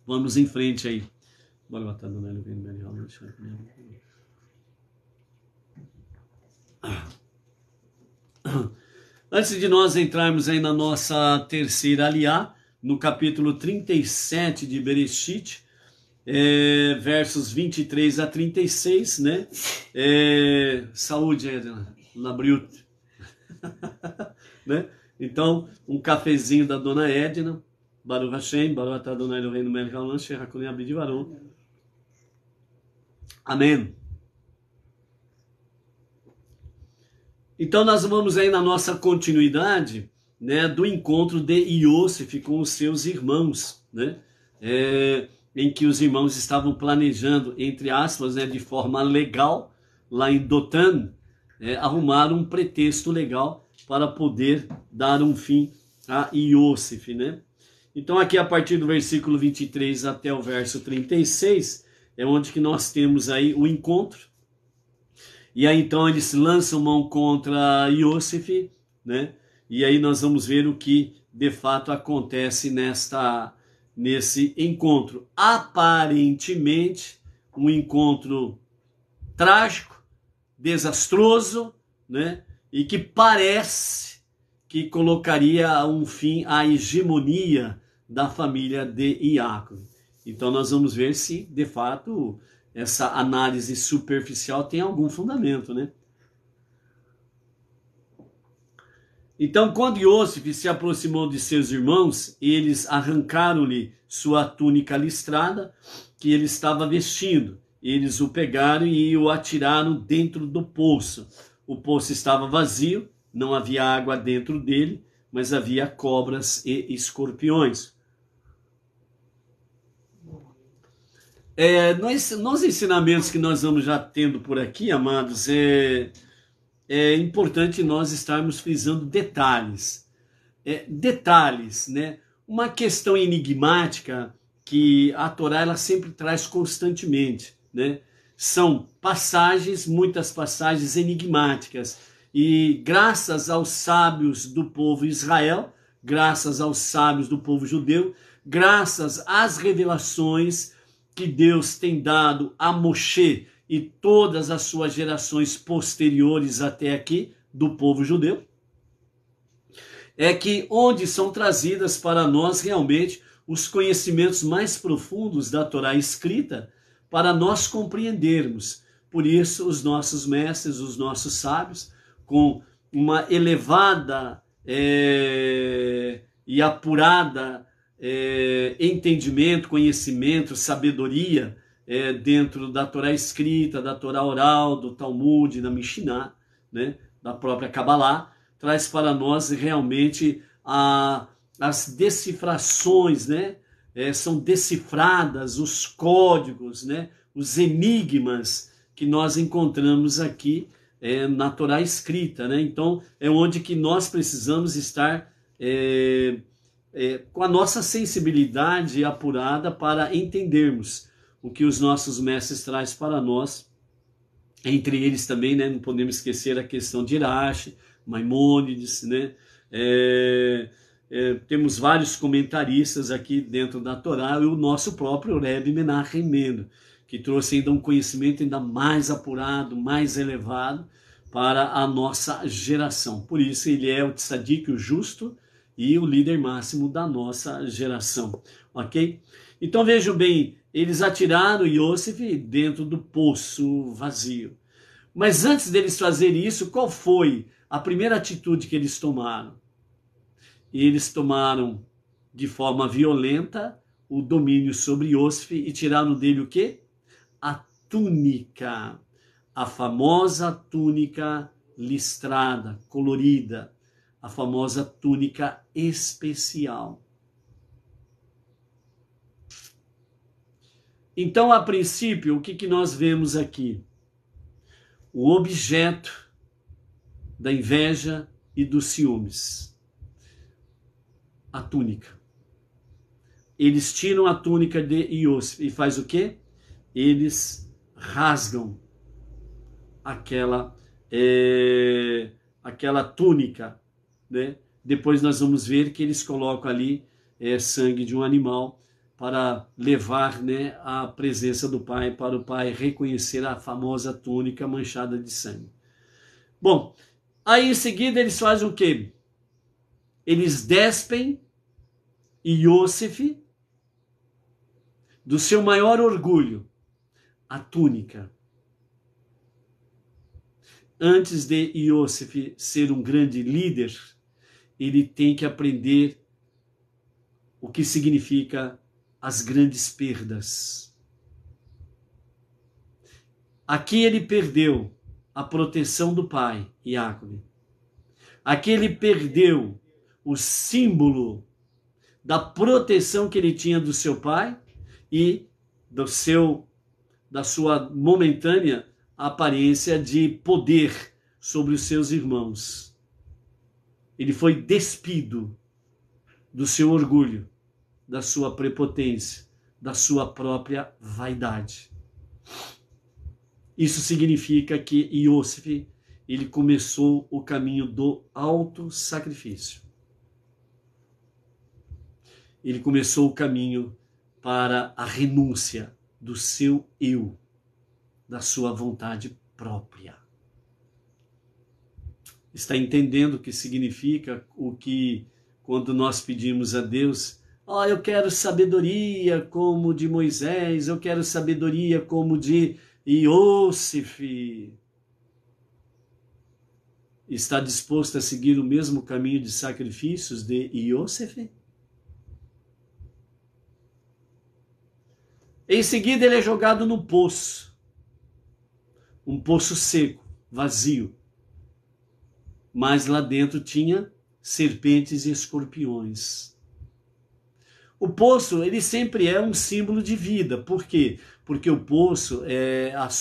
Speaker 1: vamos em frente aí. Antes de nós entrarmos aí na nossa terceira aliá, no capítulo 37 de Bereshit, versos 23 a 36, né? Saúde, Labriut. Né? Então, um cafezinho da dona Edna, Baruch Hashem, Baruch atah Adonai Eloheinu melech haolam, she'hakol yabid divaron. Amém. Então nós vamos aí na nossa continuidade, né, do encontro de Iosef com os seus irmãos, né, em que os irmãos estavam planejando, entre aspas, né, de forma legal, lá em Dotan, arrumar um pretexto legal para poder dar um fim a Iosef, né. Então aqui a partir do versículo 23 até o verso 36, é onde que nós temos aí o encontro. E aí então eles lançam mão contra Iosef, né? E aí nós vamos ver o que de fato acontece nesse encontro. Aparentemente um encontro trágico, desastroso, né? E que parece que colocaria um fim à hegemonia da família de Iacob. Então nós vamos ver se de fato essa análise superficial tem algum fundamento, né? Então, quando Iosef se aproximou de seus irmãos, eles arrancaram-lhe sua túnica listrada que ele estava vestindo. Eles o pegaram e o atiraram dentro do poço. O poço estava vazio, não havia água dentro dele, mas havia cobras e escorpiões. Nos ensinamentos que nós vamos já tendo por aqui, amados, é importante nós estarmos frisando detalhes. Detalhes, né? Uma questão enigmática que a Torá ela sempre traz constantemente, né? São passagens, muitas passagens enigmáticas. E graças aos sábios do povo Israel, graças aos sábios do povo judeu, graças às revelações que Deus tem dado a Moshe e todas as suas gerações posteriores até aqui, do povo judeu, é que onde são trazidas para nós realmente os conhecimentos mais profundos da Torá escrita, para nós compreendermos. Por isso, os nossos mestres, os nossos sábios, com uma elevada e apurada entendimento, conhecimento, sabedoria dentro da Torá escrita, da Torá oral, do Talmud, da Mishnah, né, da própria Kabbalah, traz para nós realmente as decifrações, né, são decifradas os códigos, né, os enigmas que nós encontramos aqui na Torá escrita, né? Então é onde que nós precisamos estar com a nossa sensibilidade apurada para entendermos o que os nossos mestres trazem para nós. Entre eles também, né, não podemos esquecer a questão de Irache, Maimônides, né? Temos vários comentaristas aqui dentro da Torá, e o nosso próprio Rebbe Menachem Mendel, que trouxe ainda um conhecimento ainda mais apurado, mais elevado para a nossa geração. Por isso ele é o tzadik, o justo, e o líder máximo da nossa geração, ok? Então vejam bem, eles atiraram Iosef dentro do poço vazio. Mas antes deles fazerem isso, qual foi a primeira atitude que eles tomaram? Eles tomaram de forma violenta o domínio sobre Iosef e tiraram dele o quê? A túnica, a famosa túnica listrada, colorida, a famosa túnica especial. Então, a princípio, o que nós vemos aqui? O objeto da inveja e dos ciúmes. A túnica. Eles tiram a túnica de Iosif e faz o quê? Eles rasgam aquela túnica, né? Depois nós vamos ver que eles colocam ali sangue de um animal para levar, né, a presença do pai, para o pai reconhecer a famosa túnica manchada de sangue. Bom, aí em seguida eles fazem o quê? Eles despem Iosif do seu maior orgulho, a túnica. Antes de Iosif ser um grande líder, ele tem que aprender o que significa as grandes perdas. Aqui ele perdeu a proteção do pai, Jacob. Aqui ele perdeu o símbolo da proteção que ele tinha do seu pai e da sua momentânea aparência de poder sobre os seus irmãos. Ele foi despido do seu orgulho, da sua prepotência, da sua própria vaidade. Isso significa que Iosif, ele começou o caminho do autossacrifício. Ele começou o caminho para a renúncia do seu eu, da sua vontade própria. Está entendendo o que significa o que, quando nós pedimos a Deus, eu quero sabedoria como de Moisés, eu quero sabedoria como de Iosif. Está disposto a seguir o mesmo caminho de sacrifícios de Iosif? Em seguida ele é jogado no poço. Um poço seco, vazio. Mas lá dentro tinha serpentes e escorpiões. O poço, ele sempre é um símbolo de vida. Por quê? Porque o poço,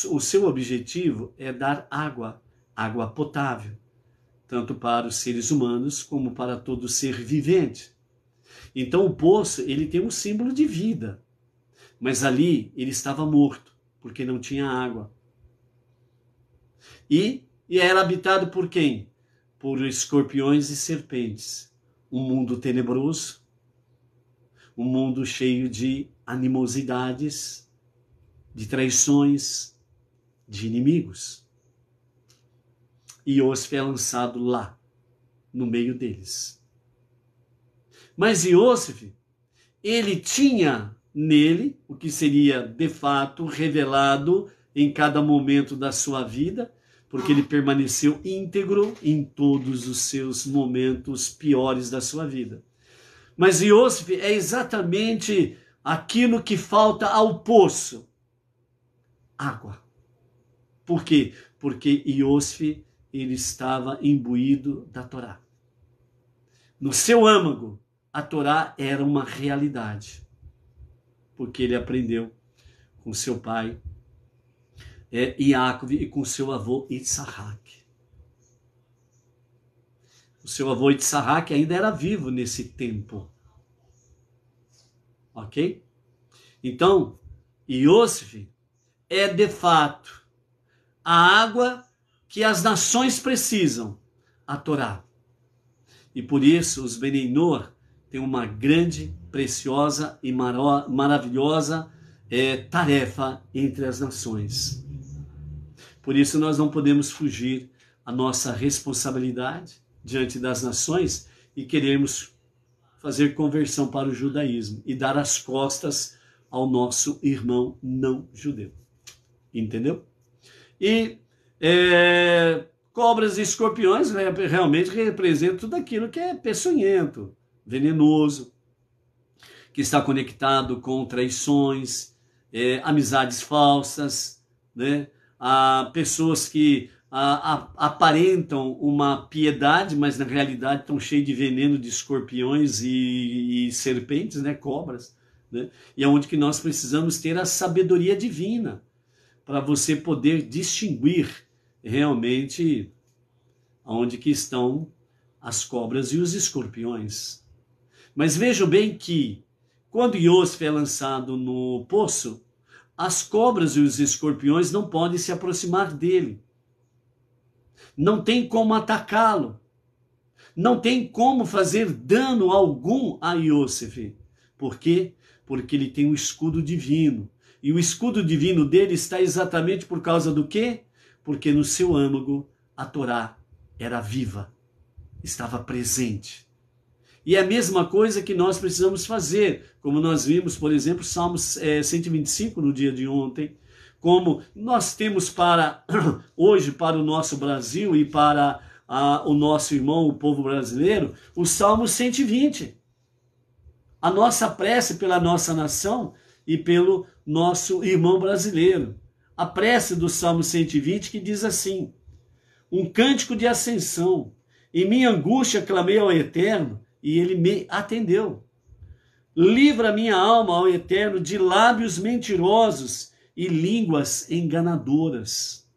Speaker 1: o seu objetivo é dar água potável, tanto para os seres humanos como para todo ser vivente. Então o poço, ele tem um símbolo de vida. Mas ali ele estava morto, porque não tinha água. E era habitado por quem? Por escorpiões e serpentes. Um mundo tenebroso, um mundo cheio de animosidades, de traições, de inimigos. E Iosif é lançado lá, no meio deles. Mas Iosif, ele tinha nele o que seria de fato revelado em cada momento da sua vida, porque ele permaneceu íntegro em todos os seus momentos piores da sua vida. Mas Iosif é exatamente aquilo que falta ao poço: água. Por quê? Porque Iosif, ele estava imbuído da Torá. No seu âmago, a Torá era uma realidade, porque ele aprendeu com seu pai Jacob e com seu avô Yitzhak. O seu avô Yitzhak ainda era vivo nesse tempo. Ok? Então, Iosif é de fato a água que as nações precisam, a Torá. E por isso os Benei Noach têm uma grande, preciosa e maravilhosa tarefa entre as nações. Por isso nós não podemos fugir à nossa responsabilidade diante das nações e queremos fazer conversão para o judaísmo e dar as costas ao nosso irmão não judeu. Entendeu? E cobras e escorpiões realmente representam tudo aquilo que é peçonhento, venenoso, que está conectado com traições, amizades falsas, né? Pessoas que aparentam uma piedade, mas na realidade estão cheias de veneno de escorpiões e serpentes, né? Cobras, né? E é onde que nós precisamos ter a sabedoria divina para você poder distinguir realmente onde que estão as cobras e os escorpiões. Mas vejam bem que quando Iosif é lançado no poço, as cobras e os escorpiões não podem se aproximar dele. Não tem como atacá-lo. Não tem como fazer dano algum a Iosif. Por quê? Porque ele tem um escudo divino. E o escudo divino dele está exatamente por causa do quê? Porque no seu âmago a Torá era viva, estava presente. E é a mesma coisa que nós precisamos fazer, como nós vimos, por exemplo, Salmos 125 no dia de ontem, como nós temos para hoje, para o nosso Brasil e para o nosso irmão, o povo brasileiro, o Salmo 120. A nossa prece pela nossa nação e pelo nosso irmão brasileiro. A prece do Salmo 120 que diz assim: um cântico de ascensão. Em minha angústia clamei ao Eterno e ele me atendeu. Livra minha alma ao Eterno de lábios mentirosos e línguas enganadoras.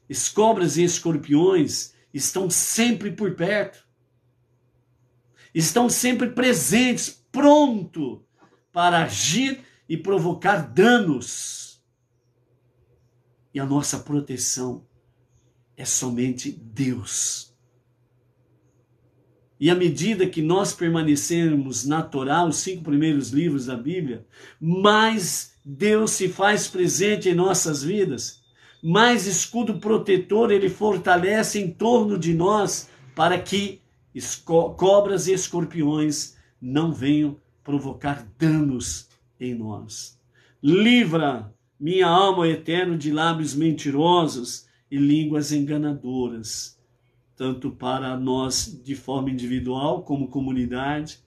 Speaker 1: As cobras e escorpiões estão sempre por perto. Estão sempre presentes, pronto para agir e provocar danos. E a nossa proteção é somente Deus. E à medida que nós permanecermos na Torá, os 5 primeiros livros da Bíblia, mais Deus se faz presente em nossas vidas, mais escudo protetor ele fortalece em torno de nós para que cobras e escorpiões não venham provocar danos em nós. Livra minha alma, Eterno, de lábios mentirosos e línguas enganadoras, tanto para nós de forma individual, como comunidade,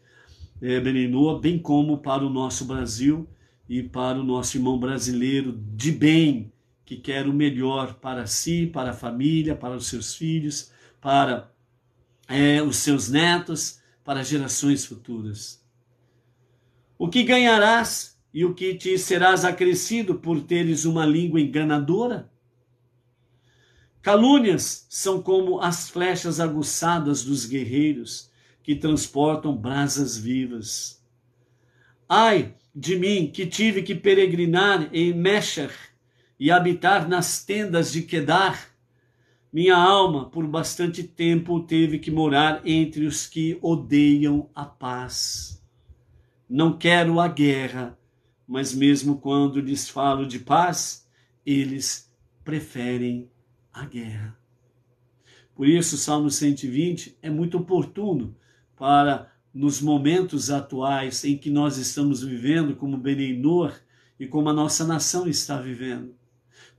Speaker 1: Beninoa, bem como para o nosso Brasil e para o nosso irmão brasileiro de bem, que quer o melhor para si, para a família, para os seus filhos, para os seus netos, para gerações futuras. O que ganharás e o que te serás acrescido por teres uma língua enganadora? Calúnias são como as flechas aguçadas dos guerreiros que transportam brasas vivas. Ai de mim, que tive que peregrinar em Mesher e habitar nas tendas de Quedar. Minha alma, por bastante tempo, teve que morar entre os que odeiam a paz. Não quero a guerra, mas mesmo quando lhes falo de paz, eles preferem a guerra. Por isso, o Salmo 120 é muito oportuno para, nos momentos atuais em que nós estamos vivendo, como Beninoa e como a nossa nação está vivendo.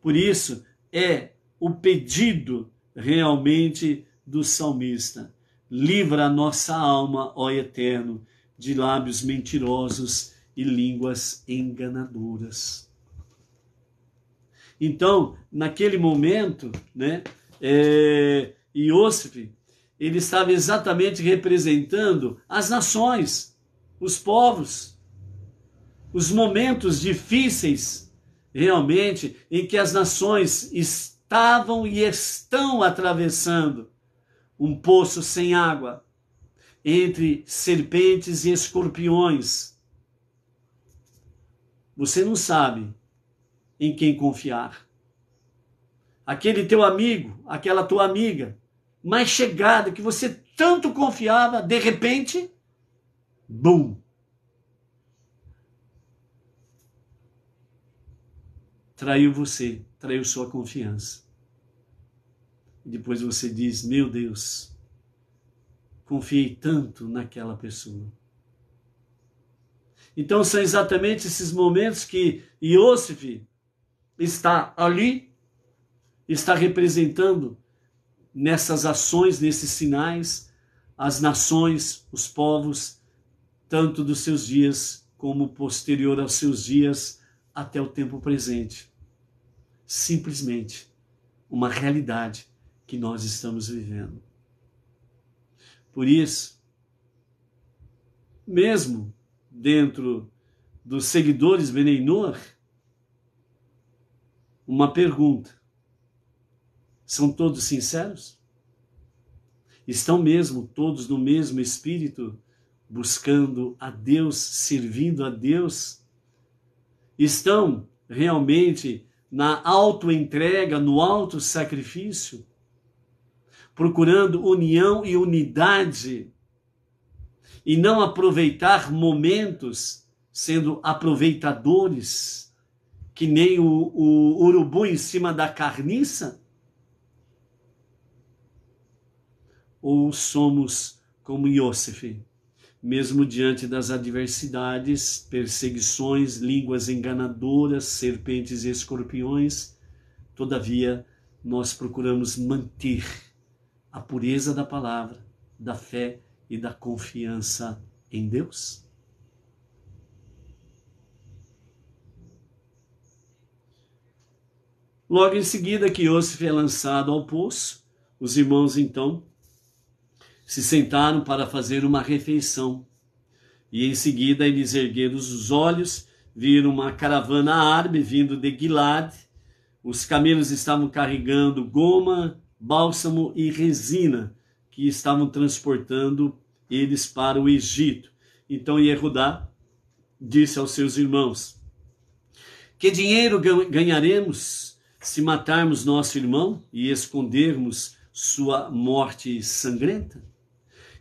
Speaker 1: Por isso, é o pedido realmente do salmista: livra a nossa alma, ó Eterno, de lábios mentirosos e línguas enganadoras. Então, naquele momento, né, Iosif, ele estava exatamente representando as nações, os povos, os momentos difíceis, realmente, em que as nações estavam e estão atravessando um poço sem água, entre serpentes e escorpiões. Você não sabe em quem confiar. Aquele teu amigo, aquela tua amiga mais chegada, que você tanto confiava, de repente, bum! Traiu você, traiu sua confiança. E depois você diz: meu Deus, confiei tanto naquela pessoa. Então são exatamente esses momentos que Iosif está ali, está representando nessas ações, nesses sinais, as nações, os povos, tanto dos seus dias como posterior aos seus dias até o tempo presente. Simplesmente uma realidade que nós estamos vivendo. Por isso, mesmo dentro dos seguidores Benei Noach, uma pergunta: são todos sinceros? Estão mesmo todos no mesmo espírito, buscando a Deus, servindo a Deus? Estão realmente na autoentrega, no autossacrifício, procurando união e unidade, e não aproveitar momentos sendo aproveitadores, que nem o urubu em cima da carniça? Ou somos como Iosef, mesmo diante das adversidades, perseguições, línguas enganadoras, serpentes e escorpiões, todavia nós procuramos manter a pureza da palavra, da fé e da confiança em Deus? Logo em seguida que Iosef é lançado ao poço, os irmãos então se sentaram para fazer uma refeição. E em seguida eles ergueram os olhos, viram uma caravana árabe vindo de Gilad. Os camelos estavam carregando goma, bálsamo e resina, que estavam transportando eles para o Egito. Então Yehudá disse aos seus irmãos: que dinheiro ganharemos se matarmos nosso irmão e escondermos sua morte sangrenta?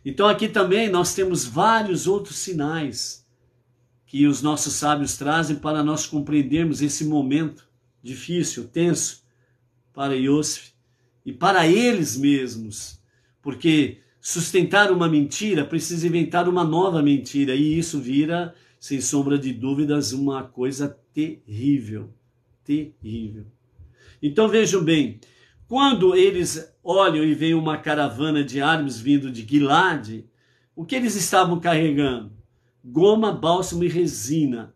Speaker 1: Então aqui também nós temos vários outros sinais que os nossos sábios trazem para nós compreendermos esse momento difícil, tenso para Iosef e para eles mesmos, porque sustentar uma mentira precisa inventar uma nova mentira, e isso vira, sem sombra de dúvidas, uma coisa terrível, terrível. Então vejam bem, quando eles olham e veem uma caravana de árabes vindo de Gilad, o que eles estavam carregando? Goma, bálsamo e resina.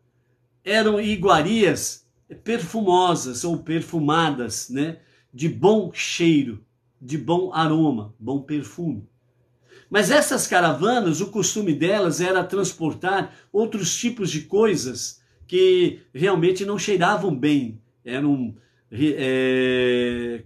Speaker 1: Eram iguarias perfumosas ou perfumadas, né? De bom cheiro, de bom aroma, bom perfume. Mas essas caravanas, o costume delas era transportar outros tipos de coisas que realmente não cheiravam bem. Eram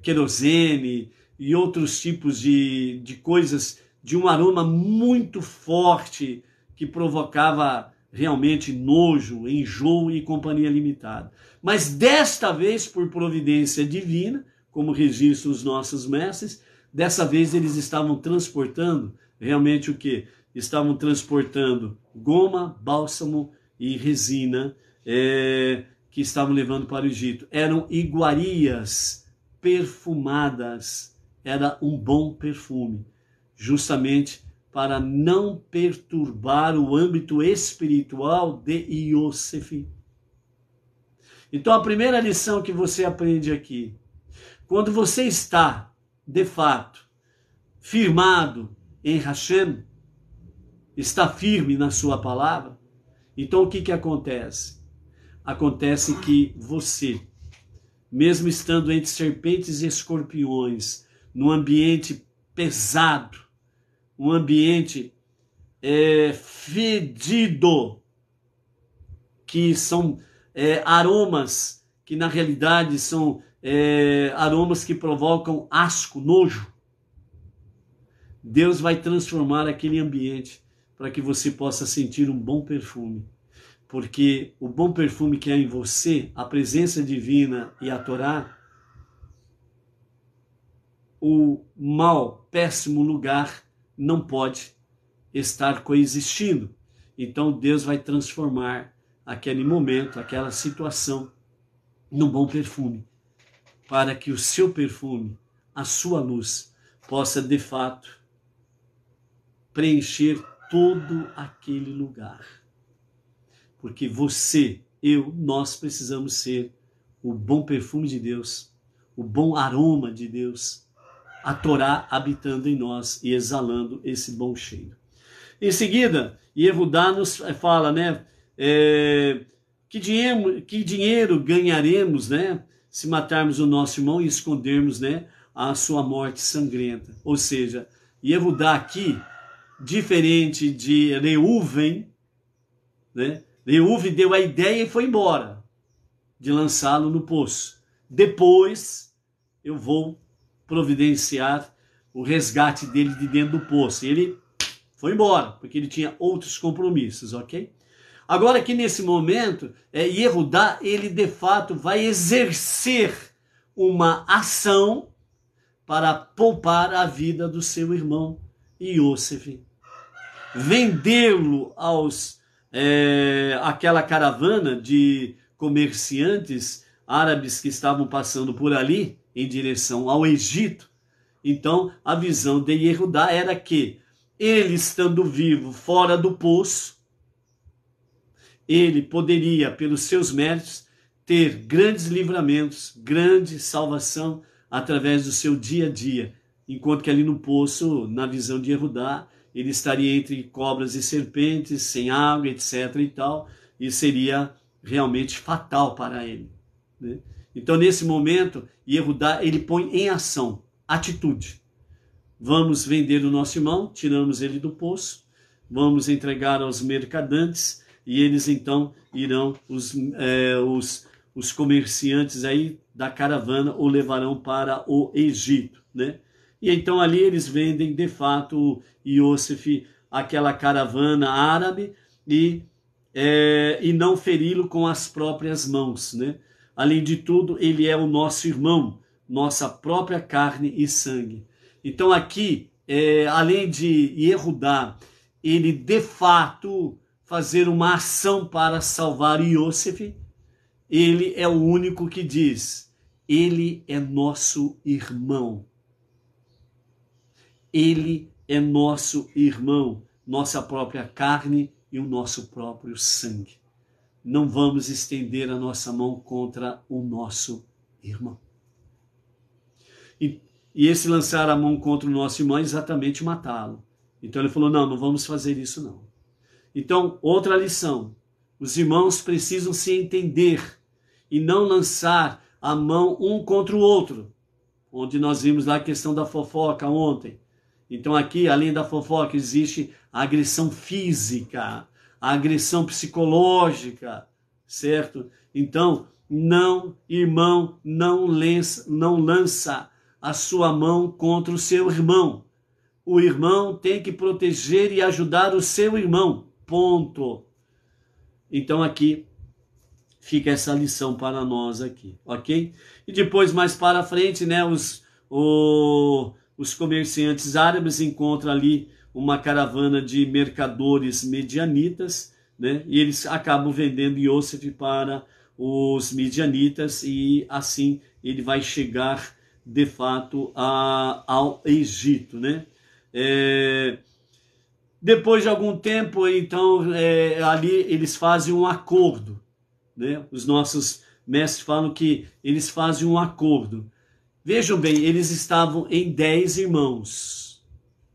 Speaker 1: querosene e outros tipos de coisas de um aroma muito forte que provocava realmente nojo, enjoo e companhia limitada. Mas desta vez, por providência divina, como registram os nossos mestres, dessa vez eles estavam transportando realmente o quê? Estavam transportando goma, bálsamo e resina, que estavam levando para o Egito. Eram iguarias perfumadas, era um bom perfume, justamente para não perturbar o âmbito espiritual de Iosef. Então a primeira lição que você aprende aqui, quando você está, de fato, firmado em Hashem, está firme na sua palavra, então o que acontece? Acontece que você, mesmo estando entre serpentes e escorpiões, num ambiente pesado, um ambiente fedido, que são aromas que na realidade são aromas que provocam asco, nojo, Deus vai transformar aquele ambiente para que você possa sentir um bom perfume. Porque o bom perfume que há em você, a presença divina e a Torá, o mau, péssimo lugar não pode estar coexistindo. Então Deus vai transformar aquele momento, aquela situação, num bom perfume, para que o seu perfume, a sua luz, possa de fato preencher todo aquele lugar. Porque você, eu, nós precisamos ser o bom perfume de Deus, o bom aroma de Deus, a Torá habitando em nós e exalando esse bom cheiro. Em seguida, Yehudá nos fala, né, que dinheiro ganharemos, né, se matarmos o nosso irmão e escondermos, né, a sua morte sangrenta. Ou seja, Yehudá aqui, diferente de Reuven, né, Reuve deu a ideia e foi embora de lançá-lo no poço. Depois eu vou providenciar o resgate dele de dentro do poço. Ele foi embora, porque ele tinha outros compromissos, ok? Agora aqui nesse momento, Yehudá, ele de fato vai exercer uma ação para poupar a vida do seu irmão Iosef. Vendê-lo àquela caravana de comerciantes árabes que estavam passando por ali em direção ao Egito. Então a visão de Yehudá era que ele, estando vivo fora do poço, ele poderia, pelos seus méritos, ter grandes livramentos, grande salvação através do seu dia a dia, enquanto que ali no poço, na visão de Yehudá, ele estaria entre cobras e serpentes, sem água, etc. e tal, e seria realmente fatal para ele, né? Então, nesse momento, Yehudá, ele põe em ação, atitude. Vamos vender o nosso irmão, tiramos ele do poço, vamos entregar aos mercadantes, e eles então irão, os comerciantes aí da caravana, o levarão para o Egito, né? E então ali eles vendem de fato Iosef àquela caravana árabe e não feri-lo com as próprias mãos, né? Além de tudo, ele é o nosso irmão, nossa própria carne e sangue. Então aqui, além de Yehudá, ele de fato fazer uma ação para salvar Iosef, ele é o único que diz, ele é nosso irmão. Ele é nosso irmão, nossa própria carne e o nosso próprio sangue. Não vamos estender a nossa mão contra o nosso irmão. E esse lançar a mão contra o nosso irmão é exatamente matá-lo. Então ele falou, não vamos fazer isso não. Então, outra lição, os irmãos precisam se entender e não lançar a mão um contra o outro, onde nós vimos lá a questão da fofoca ontem. Então aqui, além da fofoca, existe a agressão física, a agressão psicológica, certo? Então, irmão, não lança a sua mão contra o seu irmão. O irmão tem que proteger e ajudar o seu irmão, ponto. Então aqui fica essa lição para nós aqui, ok? E depois, mais para frente, né, os comerciantes árabes encontram ali uma caravana de mercadores medianitas, né? E eles acabam vendendo Iosef para os medianitas e assim ele vai chegar de fato ao Egito, né? Depois de algum tempo, então, ali eles fazem um acordo, né? Os nossos mestres falam que eles fazem um acordo. Vejam bem, eles estavam em 10 irmãos,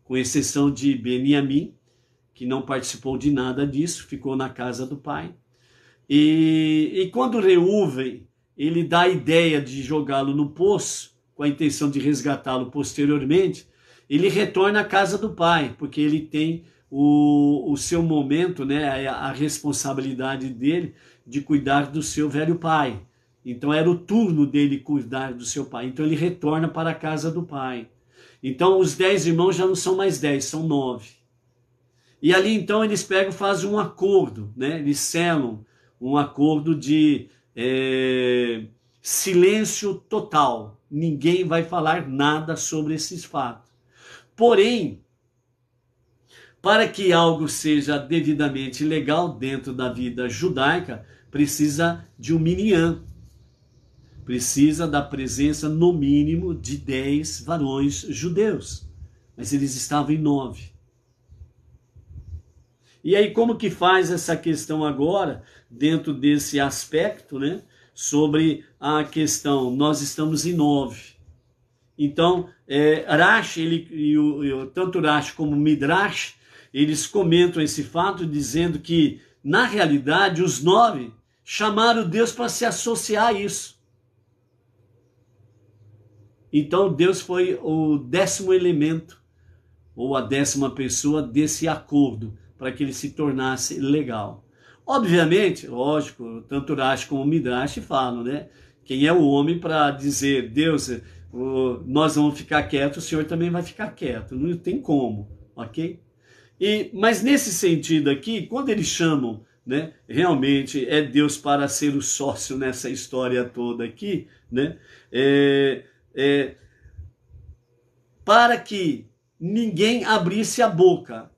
Speaker 1: com exceção de Beniamim, que não participou de nada disso, ficou na casa do pai. E quando Reuven, ele dá a ideia de jogá-lo no poço, com a intenção de resgatá-lo posteriormente, ele retorna à casa do pai, porque ele tem o seu momento, né, a responsabilidade dele de cuidar do seu velho pai. Então era o turno dele cuidar do seu pai. Então ele retorna para a casa do pai. Então os 10 irmãos já não são mais 10, são 9. E ali então eles pegam e fazem um acordo, né? Eles selam um acordo de silêncio total. Ninguém vai falar nada sobre esses fatos. Porém, para que algo seja devidamente legal dentro da vida judaica, precisa de um minyan. Precisa da presença, no mínimo, de 10 varões judeus. Mas eles estavam em 9. E aí, como que faz essa questão agora, dentro desse aspecto, né? Sobre a questão, nós estamos em 9. Então, Rashi, tanto Rashi como Midrash, eles comentam esse fato, dizendo que, na realidade, os 9 chamaram Deus para se associar a isso. Então Deus foi o 10º elemento, ou a 10ª pessoa desse acordo, para que ele se tornasse legal. Obviamente, lógico, tanto Urashi como Midrash falam, né? Quem é o homem para dizer, Deus, nós vamos ficar quietos, o Senhor também vai ficar quieto. Não tem como, ok? Mas nesse sentido aqui, quando eles chamam, né, realmente é Deus para ser o sócio nessa história toda aqui, né, para que ninguém abrisse a boca,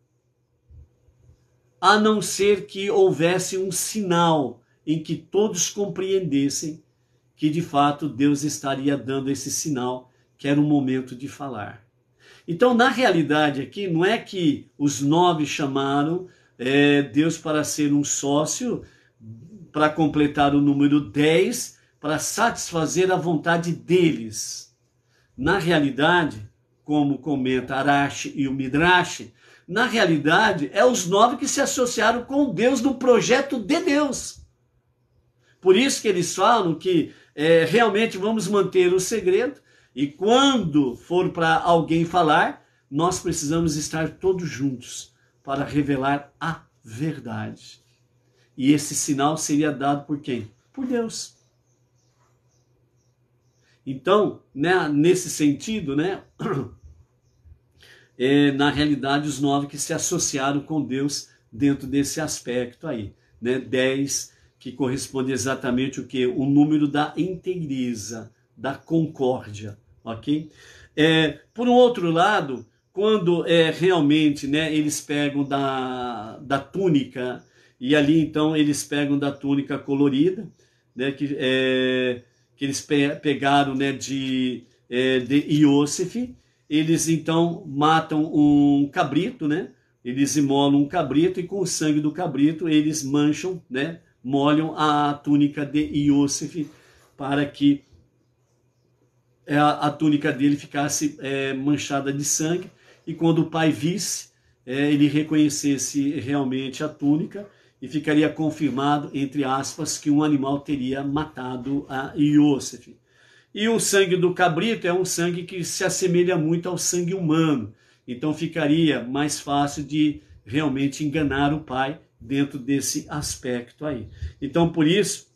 Speaker 1: a não ser que houvesse um sinal em que todos compreendessem que de fato Deus estaria dando esse sinal, que era o momento de falar. Então, na realidade aqui, não é que os 9 chamaram Deus para ser um sócio, para completar o número 10, para satisfazer a vontade deles. Na realidade, como comenta Arashi e o Midrash, na realidade, é os 9 que se associaram com Deus no projeto de Deus. Por isso que eles falam que realmente vamos manter o segredo, e quando for para alguém falar, nós precisamos estar todos juntos para revelar a verdade. E esse sinal seria dado por quem? Por Deus. Então, né, nesse sentido, né, na realidade, os 9 que se associaram com Deus dentro desse aspecto aí, né? 10, que corresponde exatamente o que? O número da inteireza, da concórdia, ok? Por um outro lado, quando realmente, né, eles pegam da túnica, e ali então eles pegam da túnica colorida, né, que eles pegaram, né, de Iosef, eles então matam um cabrito, né? Eles imolam um cabrito e com o sangue do cabrito eles mancham, né? Molham a túnica de Iosef para que a túnica dele ficasse manchada de sangue, e quando o pai visse, ele reconhecesse realmente a túnica e ficaria confirmado, entre aspas, que um animal teria matado a Iosef. E o sangue do cabrito é um sangue que se assemelha muito ao sangue humano. Então ficaria mais fácil de realmente enganar o pai dentro desse aspecto aí. Então por isso,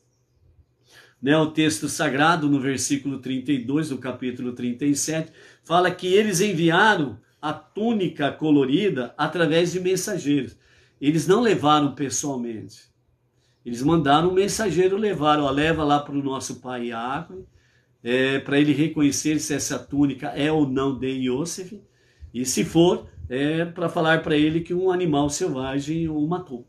Speaker 1: né, o texto sagrado no versículo 32 do capítulo 37 fala que eles enviaram a túnica colorida através de mensageiros. Eles não levaram pessoalmente. Eles mandaram um mensageiro levar, leva lá para o nosso pai Iaco, para ele reconhecer se essa túnica é ou não de Iosef, e se for, para falar para ele que um animal selvagem o matou.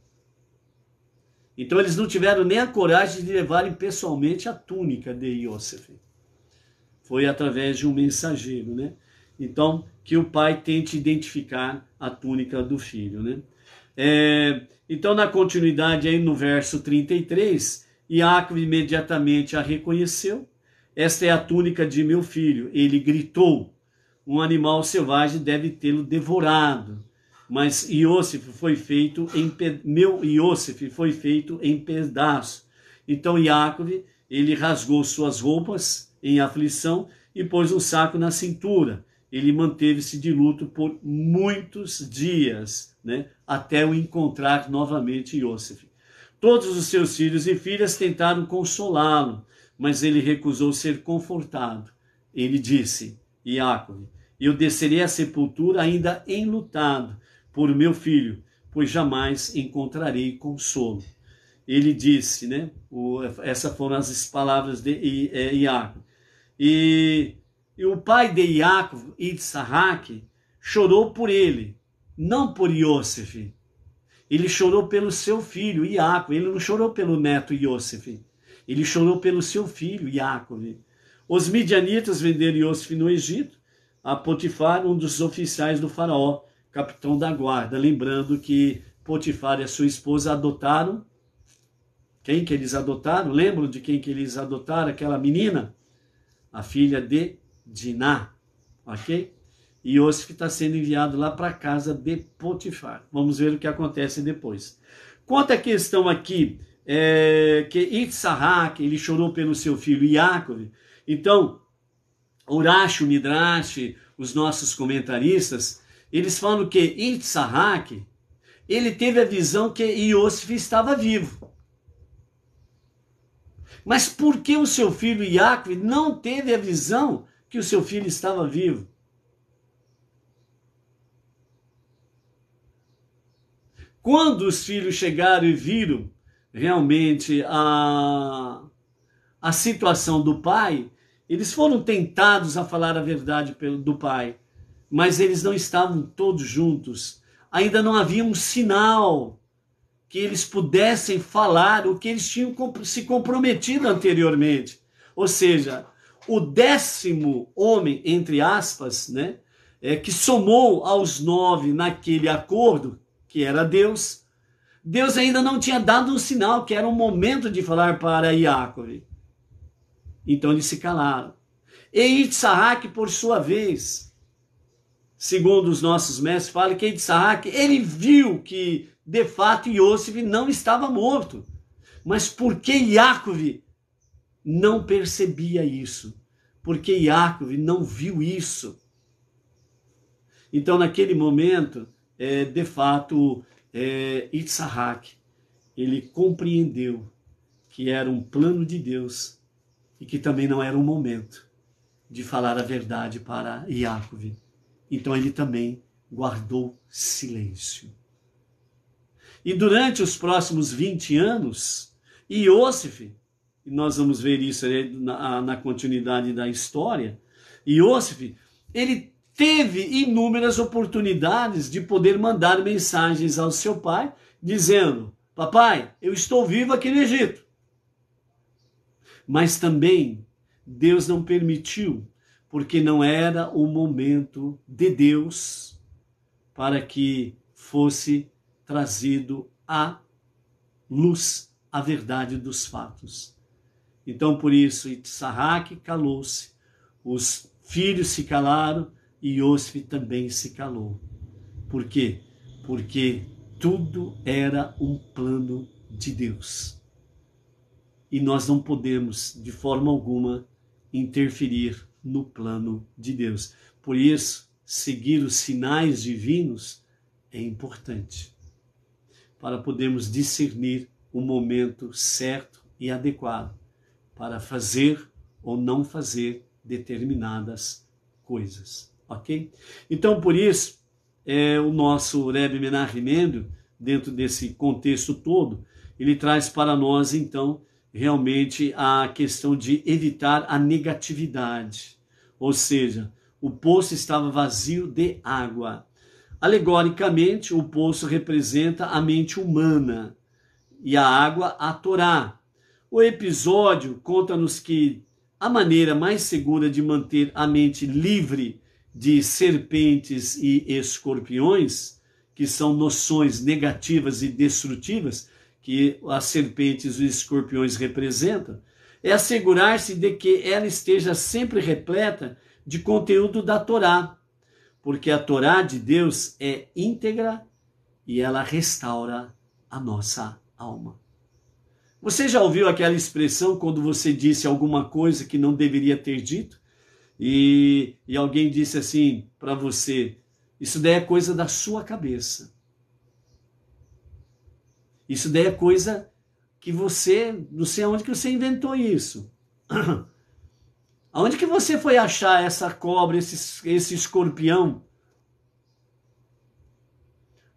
Speaker 1: Então eles não tiveram nem a coragem de levarem pessoalmente a túnica de Iosef. Foi através de um mensageiro, né? Então, que o pai tente identificar a túnica do filho, né? Então, na continuidade aí no verso 33, Iaco imediatamente a reconheceu. Esta é a túnica de meu filho. Ele gritou, um animal selvagem deve tê-lo devorado. Mas Iosef foi feito meu Iosef foi feito em pedaços. Então Iaco, ele rasgou suas roupas em aflição e pôs um saco na cintura. Ele manteve-se de luto por muitos dias, né, até o encontrar novamente Iosef. Todos os seus filhos e filhas tentaram consolá-lo, mas ele recusou ser confortado. Ele disse, Iaco, eu descerei à sepultura ainda enlutado por meu filho, pois jamais encontrarei consolo. Ele disse, né? Essas foram as palavras de Iaco. E o pai de Iaco, Itzahak, chorou por ele, não por Iosef. Ele chorou pelo seu filho, Iaco. Ele não chorou pelo neto Iosef. Ele chorou pelo seu filho, Iaco. Os midianitas venderam Iosef no Egito a Potifar, um dos oficiais do faraó, capitão da guarda. Lembrando que Potifar e a sua esposa adotaram. Quem que eles adotaram? Lembram de quem que eles adotaram? Aquela menina? A filha de Diná. Ok? E Iosef está sendo enviado lá para a casa de Potifar. Vamos ver o que acontece depois. Quanto à questão aqui, que Itzahak, ele chorou pelo seu filho Yaakov. Então, Urashi, Midrash, os nossos comentaristas, eles falam que Itzahak ele teve a visão que Iosif estava vivo. Mas por que o seu filho Iacove não teve a visão que o seu filho estava vivo? Quando os filhos chegaram e viram realmente a situação do pai, eles foram tentados a falar a verdade do pai, mas eles não estavam todos juntos. Ainda não havia um sinal que eles pudessem falar o que eles tinham se comprometido anteriormente. Ou seja, o 10º homem, entre aspas, né, que somou aos 9 naquele acordo, que era Deus, Deus ainda não tinha dado um sinal que era o momento de falar para Iacove. Então eles se calaram. E Itzarraque, por sua vez, segundo os nossos mestres, fala que Itzarraque, ele viu que, de fato, Iosif não estava morto. Mas por que Iacove não percebia isso? Porque Iacove não viu isso. Então, naquele momento, de fato, Itzarraque, ele compreendeu que era um plano de Deus e que também não era um momento de falar a verdade para Iacove. Então ele também guardou silêncio. E durante os próximos 20 anos, Iosif, e nós vamos ver isso na continuidade da história, Iosif, ele teve inúmeras oportunidades de poder mandar mensagens ao seu pai, dizendo: papai, eu estou vivo aqui no Egito. Mas também Deus não permitiu, porque não era o momento de Deus para que fosse trazido à luz a verdade dos fatos. Então, por isso, Itzarraque calou-se, os filhos se calaram e Iosif também se calou. Por quê? Porque tudo era um plano de Deus. E nós não podemos, de forma alguma, interferir no plano de Deus. Por isso, seguir os sinais divinos é importante, para podermos discernir o momento certo e adequado para fazer ou não fazer determinadas coisas, ok? Então, por isso, o nosso Rebbe Menachem Mendel, dentro desse contexto todo, ele traz para nós, então, realmente a questão de evitar a negatividade. Ou seja, o poço estava vazio de água. Alegoricamente, o poço representa a mente humana e a água a Torá. O episódio conta-nos que a maneira mais segura de manter a mente livre de serpentes e escorpiões, que são noções negativas e destrutivas, que as serpentes e os escorpiões representam, é assegurar-se de que ela esteja sempre repleta de conteúdo da Torá, porque a Torá de Deus é íntegra e ela restaura a nossa alma. Você já ouviu aquela expressão quando você disse alguma coisa que não deveria ter dito? E alguém disse assim para você: isso daí é coisa da sua cabeça. Isso daí é coisa que você, não sei aonde que você inventou isso. Aonde que você foi achar essa cobra, esse escorpião?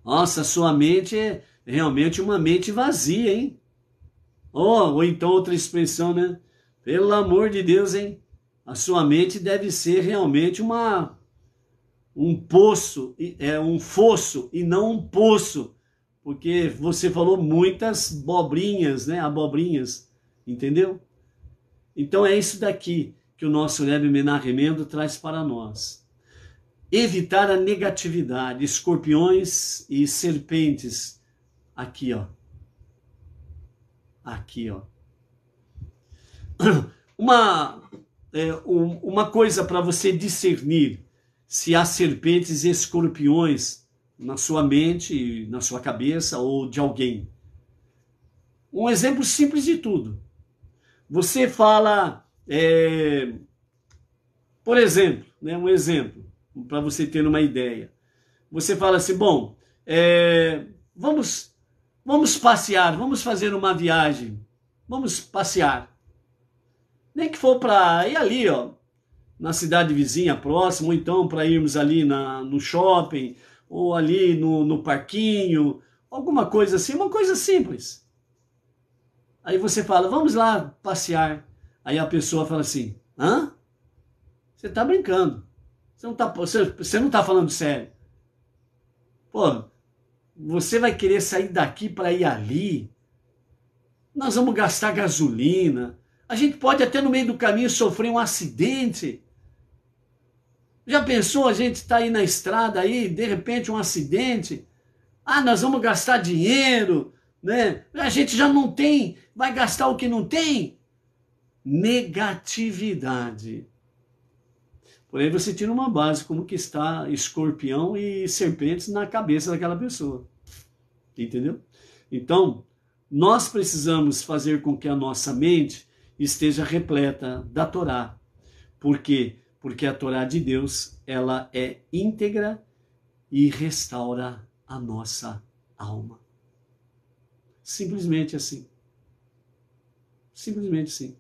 Speaker 1: Nossa, sua mente é realmente uma mente vazia, hein? Ou então outra expressão, né? Pelo amor de Deus, hein? A sua mente deve ser realmente um poço, um fosso e não um poço. Porque você falou muitas bobrinhas, né? Abobrinhas, entendeu? Então é isso daqui que o nosso Rebbe Menachem Mendel traz para nós. Evitar a negatividade, escorpiões e serpentes. Aqui, ó. Aqui, ó. Uma coisa para você discernir se há serpentes e escorpiões na sua mente, na sua cabeça ou de alguém. Um exemplo simples de tudo. Você fala, por exemplo, né, um exemplo, para você ter uma ideia. Você fala assim, bom, vamos passear, vamos fazer uma viagem, vamos passear. Nem que for para ir ali, ó, na cidade vizinha próxima, ou então para irmos ali no shopping, ou ali no parquinho, alguma coisa assim, uma coisa simples. Aí você fala, vamos lá passear. Aí a pessoa fala assim, hã? Você tá brincando. Você não tá falando sério. Pô, você vai querer sair daqui para ir ali? Nós vamos gastar gasolina. A gente pode até no meio do caminho sofrer um acidente. Já pensou a gente estar aí na estrada aí, de repente um acidente? Ah, nós vamos gastar dinheiro, né? A gente já não tem, vai gastar o que não tem? Negatividade. Por aí você tira uma base como que está escorpião e serpentes na cabeça daquela pessoa. Entendeu? Então, nós precisamos fazer com que a nossa mente esteja repleta da Torá. Por quê? Porque a Torá de Deus, ela é íntegra e restaura a nossa alma. Simplesmente assim. Simplesmente assim.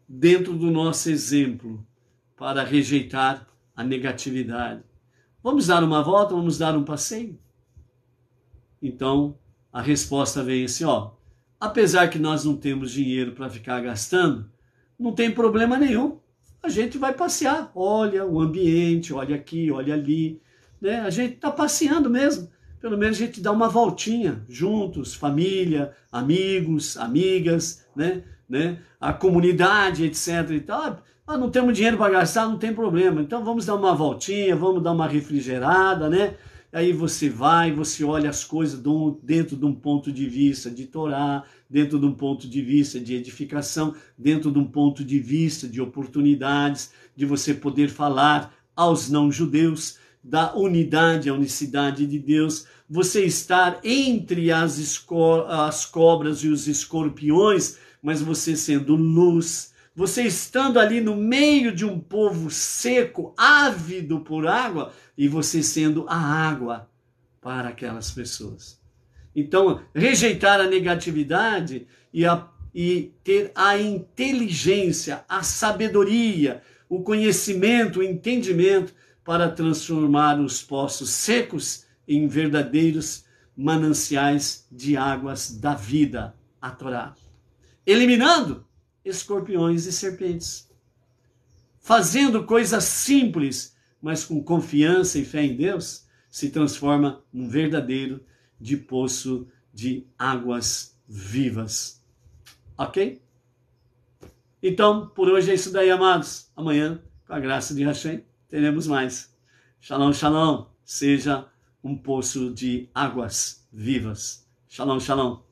Speaker 1: Dentro do nosso exemplo para rejeitar a negatividade. Vamos dar uma volta? Vamos dar um passeio? Então, a resposta vem assim, ó. Apesar que nós não temos dinheiro para ficar gastando, não tem problema nenhum. A gente vai passear. Olha o ambiente, olha aqui, olha ali. Né? A gente está passeando mesmo. Pelo menos a gente dá uma voltinha juntos, família, amigos, amigas, né? A comunidade, etc. E tal. Ah, não temos dinheiro para gastar, não tem problema. Então vamos dar uma voltinha, vamos dar uma refrigerada, né? Aí você olha as coisas dentro de um ponto de vista de Torá, dentro de um ponto de vista de edificação, dentro de um ponto de vista de oportunidades, de você poder falar aos não-judeus da unidade, a unicidade de Deus, você estar entre as cobras e os escorpiões, mas você sendo luz, você estando ali no meio de um povo seco, ávido por água, e você sendo a água para aquelas pessoas. Então, rejeitar a negatividade e ter a inteligência, a sabedoria, o conhecimento, o entendimento para transformar os poços secos em verdadeiros mananciais de águas da vida, a Torá. Eliminando escorpiões e serpentes. Fazendo coisas simples, mas com confiança e fé em Deus, se transforma num verdadeiro de poço de águas vivas. Ok? Então, por hoje é isso daí, amados. Amanhã, com a graça de Hashem, teremos mais. Shalom, shalom. Seja um poço de águas vivas. Shalom, shalom.